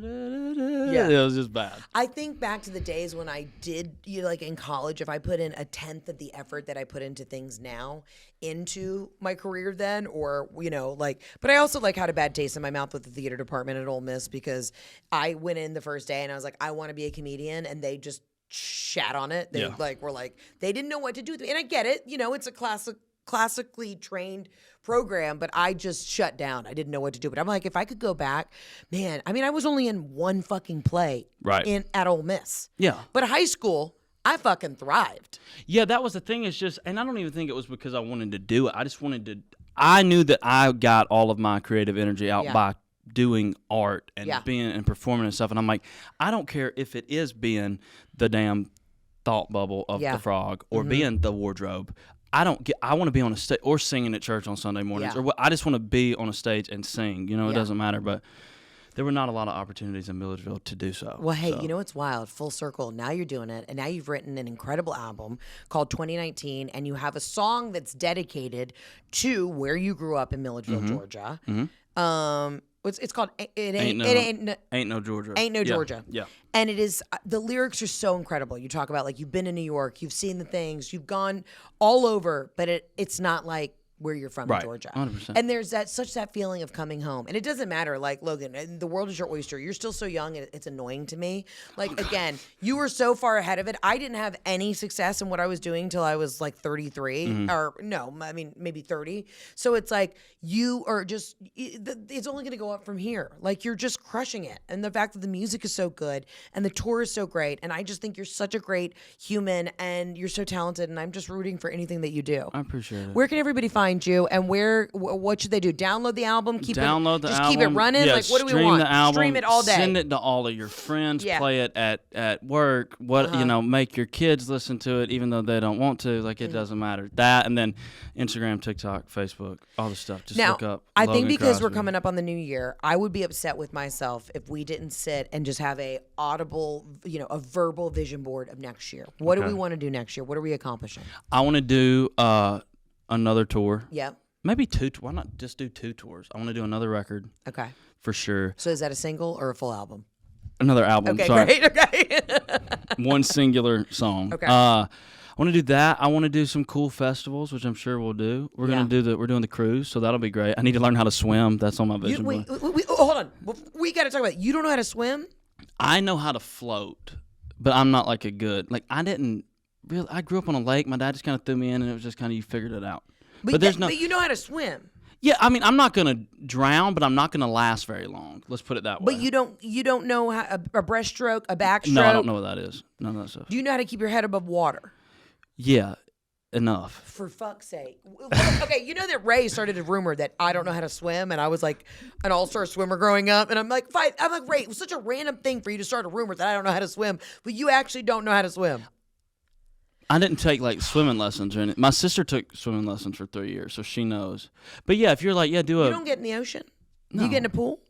it was just bad. I think back to the days when I did, like in college, if I put in a 10th of the effort that I put into things now into my career then, or, but I also had a bad taste in my mouth with the theater department at Ole Miss, because I went in the first day and I was like, I want to be a comedian, and they just shat on it. They were like, they didn't know what to do with me. And I get it, it's a classically trained program, but I just shut down. I didn't know what to do. But I'm like, if I could go back, man, I mean, I was only in one fucking play at Ole Miss. Yeah. But high school, I fucking thrived. Yeah, that was the thing. It's just, and I don't even think it was because I wanted to do it. I just I knew that I got all of my creative energy out by doing art and being and performing and stuff, and I'm like, I don't care if it is being the damn thought bubble of the frog or being the wardrobe. I want to be on a stage or singing at church on Sunday mornings, or I just want to be on a stage and sing. It doesn't matter. But there were not a lot of opportunities in Milledgeville to do so. Well, hey, it's wild. Full circle. Now you're doing it, and now you've written an incredible album called 2019, and you have a song that's dedicated to where you grew up in Milledgeville, Georgia. Mm-hmm. It's called Ain't No Georgia. Ain't No Georgia. Yeah. And it is, the lyrics are so incredible. You talk about you've been to New York, you've seen the things, you've gone all over, but it's not like where you're from in Georgia. 100%. And there's that feeling of coming home. And it doesn't matter, Logan, the world is your oyster. You're still so young, and it's annoying to me. Again, you were so far ahead of it. I didn't have any success in what I was doing till I was 33, or no, I mean, maybe 30. So it's you are just, it's only going to go up from here. You're just crushing it. And the fact that the music is so good and the tour is so great. And I just think you're such a great human, and you're so talented, and I'm just rooting for anything that you do. I appreciate it. Where can everybody find you, and what should they do? Download the album, keep it running. Yeah, what do we want? The album, stream it all day. Send it to all of your friends. Play it at work. Make your kids listen to it, even though they don't want to. It doesn't matter. That, and then Instagram, TikTok, Facebook, all the stuff. Just look up. I think because we're coming up on the new year, I would be upset with myself if we didn't sit and just have a audible, a verbal vision board of next year. What do we want to do next year? What are we accomplishing? I want to do another tour. Yep. Maybe 2. Why not just do 2 tours? I want to do another record. Okay. For sure. So is that a single or a full album? Another album. Okay, sorry. Great. Okay. One singular song. Okay. I want to do that. I want to do some cool festivals, which I'm sure we'll do. We're doing the cruise, so that'll be great. I need to learn how to swim. That's on my vision board. Hold on. We got to talk about it. You don't know how to swim? I know how to float, but I'm not a good. I grew up on a lake. My dad just kind of threw me in, and it was just kind of you figured it out. But you know how to swim. Yeah, I mean, I'm not gonna drown, but I'm not gonna last very long. Let's put it that way. But you don't know how a breaststroke, a backstroke. No, I don't know what that is. None of that stuff. Do you know how to keep your head above water? Yeah, enough. For fuck's sake. Okay, you know that Ray started a rumor that I don't know how to swim, and I was an all-star swimmer growing up, and I'm like, Ray, it was such a random thing for you to start a rumor that I don't know how to swim, but you actually don't know how to swim. I didn't take swimming lessons or anything. My sister took swimming lessons for 3 years, so she knows. But yeah, if you're you don't get in the ocean? No. You get in a pool?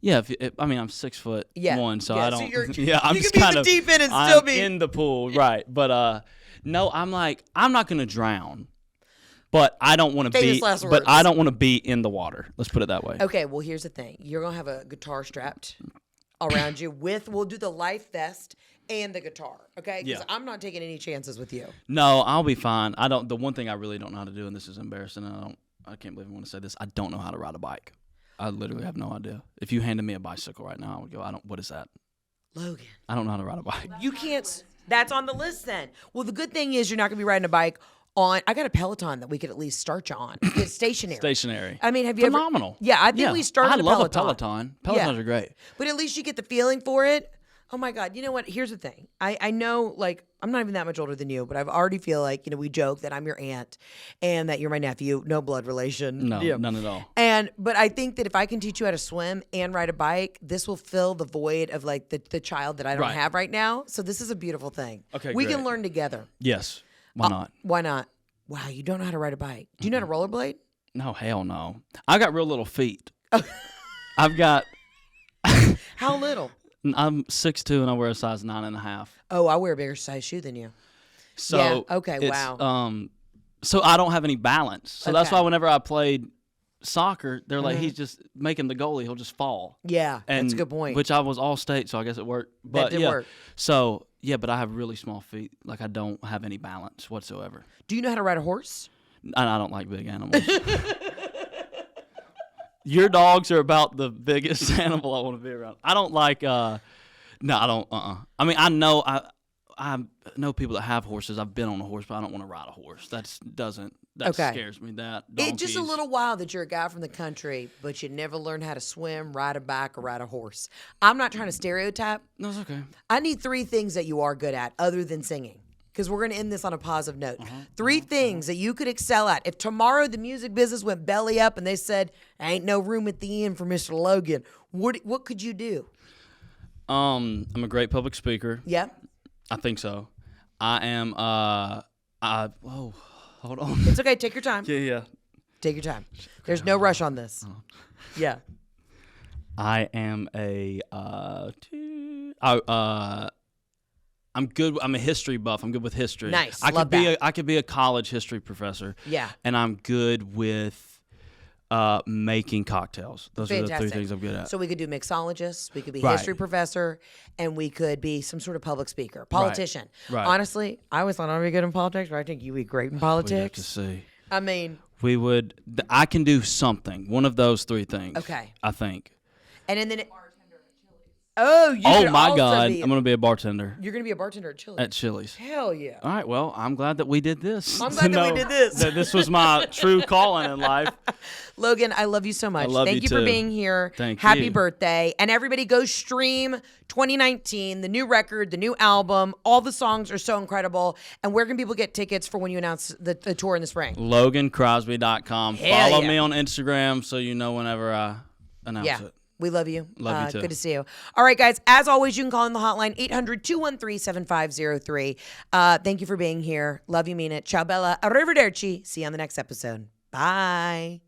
Yeah, I'm 6'1", so I don't. So I'm you just can kind be of deep in and still be in the pool, right? But no, I'm not gonna drown, but I don't want to be. But I don't want to be in the water. Let's put it that way. Okay, well here's the thing: you're gonna have a guitar strapped around you. We'll do the life vest and the guitar, okay? Because I'm not taking any chances with you. No, I'll be fine. The one thing I really don't know how to do, and this is embarrassing, and I can't believe I want to say this, I don't know how to ride a bike. I literally have no idea. If you handed me a bicycle right now, I would go, what is that? Logan. I don't know how to ride a bike. You can't, that's on the list then. Well, the good thing is you're not going to be riding a bike on. I got a Peloton that we could at least start you on. It's stationary. Stationary. I mean, have you Phenomenal. ever? Yeah, I think we started. I love a Peloton. Pelotons are great. But at least you get the feeling for it. Oh my God! You know what? Here's the thing. I know, like, I'm not even that much older than you, but I already feel like, we joke that I'm your aunt and that you're my nephew. No blood relation. No, none at all. But I think that if I can teach you how to swim and ride a bike, this will fill the void of like the child that I don't have right now. So this is a beautiful thing. Okay, we great. can learn together. Yes. Why not? Why not? Wow, you don't know how to ride a bike. Do you know how to rollerblade? No, hell no. I got real little feet. I've got. How little? I'm 6'2" and I wear a size 9.5. Oh, I wear a bigger size shoe than you. So yeah. Okay. Wow. So I don't have any balance. So that's why whenever I played soccer, they're like, he's just making the goalie. He'll just fall. Yeah, that's a good point. Which I was all state, so I guess it worked. But that did work. So yeah, but I have really small feet. Like I don't have any balance whatsoever. Do you know how to ride a horse? I don't like big animals. Your dogs are about the biggest animal I want to be around. I don't like. No, I don't. I mean, I know people that have horses. I've been on a horse, but I don't want to ride a horse. That scares me. It's just a little wild that you're a guy from the country, but you never learned how to swim, ride a bike, or ride a horse. I'm not trying to stereotype. No, it's okay. I need 3 things that you are good at other than singing. Because we're going to end this on a positive note. 3 things that you could excel at. If tomorrow the music business went belly up and they said, ain't no room at the end for Mr. Logan, what could you do? I'm a great public speaker. Yeah. I think so. I am, hold on. It's okay. Take your time. Yeah. Take your time. There's no rush on this. Yeah. I am I'm good. I'm a history buff. I'm good with history. Nice. I could be a college history professor. Yeah. And I'm good with making cocktails. Those are the 3 things I'm good at. So we could do mixologist, we could be history professor, and we could be some sort of public speaker, politician. Right. Honestly, I always thought I'd be good in politics, but I think you'd be great in politics. We'd have to see. I mean, I can do something. One of those 3 things. Okay. I think. And then oh, you oh my God! I'm gonna be a bartender. You're gonna be a bartender at Chili's. At Chili's. Hell yeah! All right. Well, I'm glad that we did this. I'm glad that we did this. That this was my true calling in life. Logan, I love you so much. I love Thank you for being here. Thank Happy you. birthday! And everybody, go stream 2019, the new record, the new album. All the songs are so incredible. And where can people get tickets for when you announce the tour in the spring? LoganCrosby.com. Hell Follow yeah. me on Instagram so you know whenever I announce it. We love you. Love you too. Good to see you. All right, guys. As always, you can call in the hotline, 800-213-7503. Thank you for being here. Love you, mean it. Ciao, Bella. Arrivederci. See you on the next episode. Bye.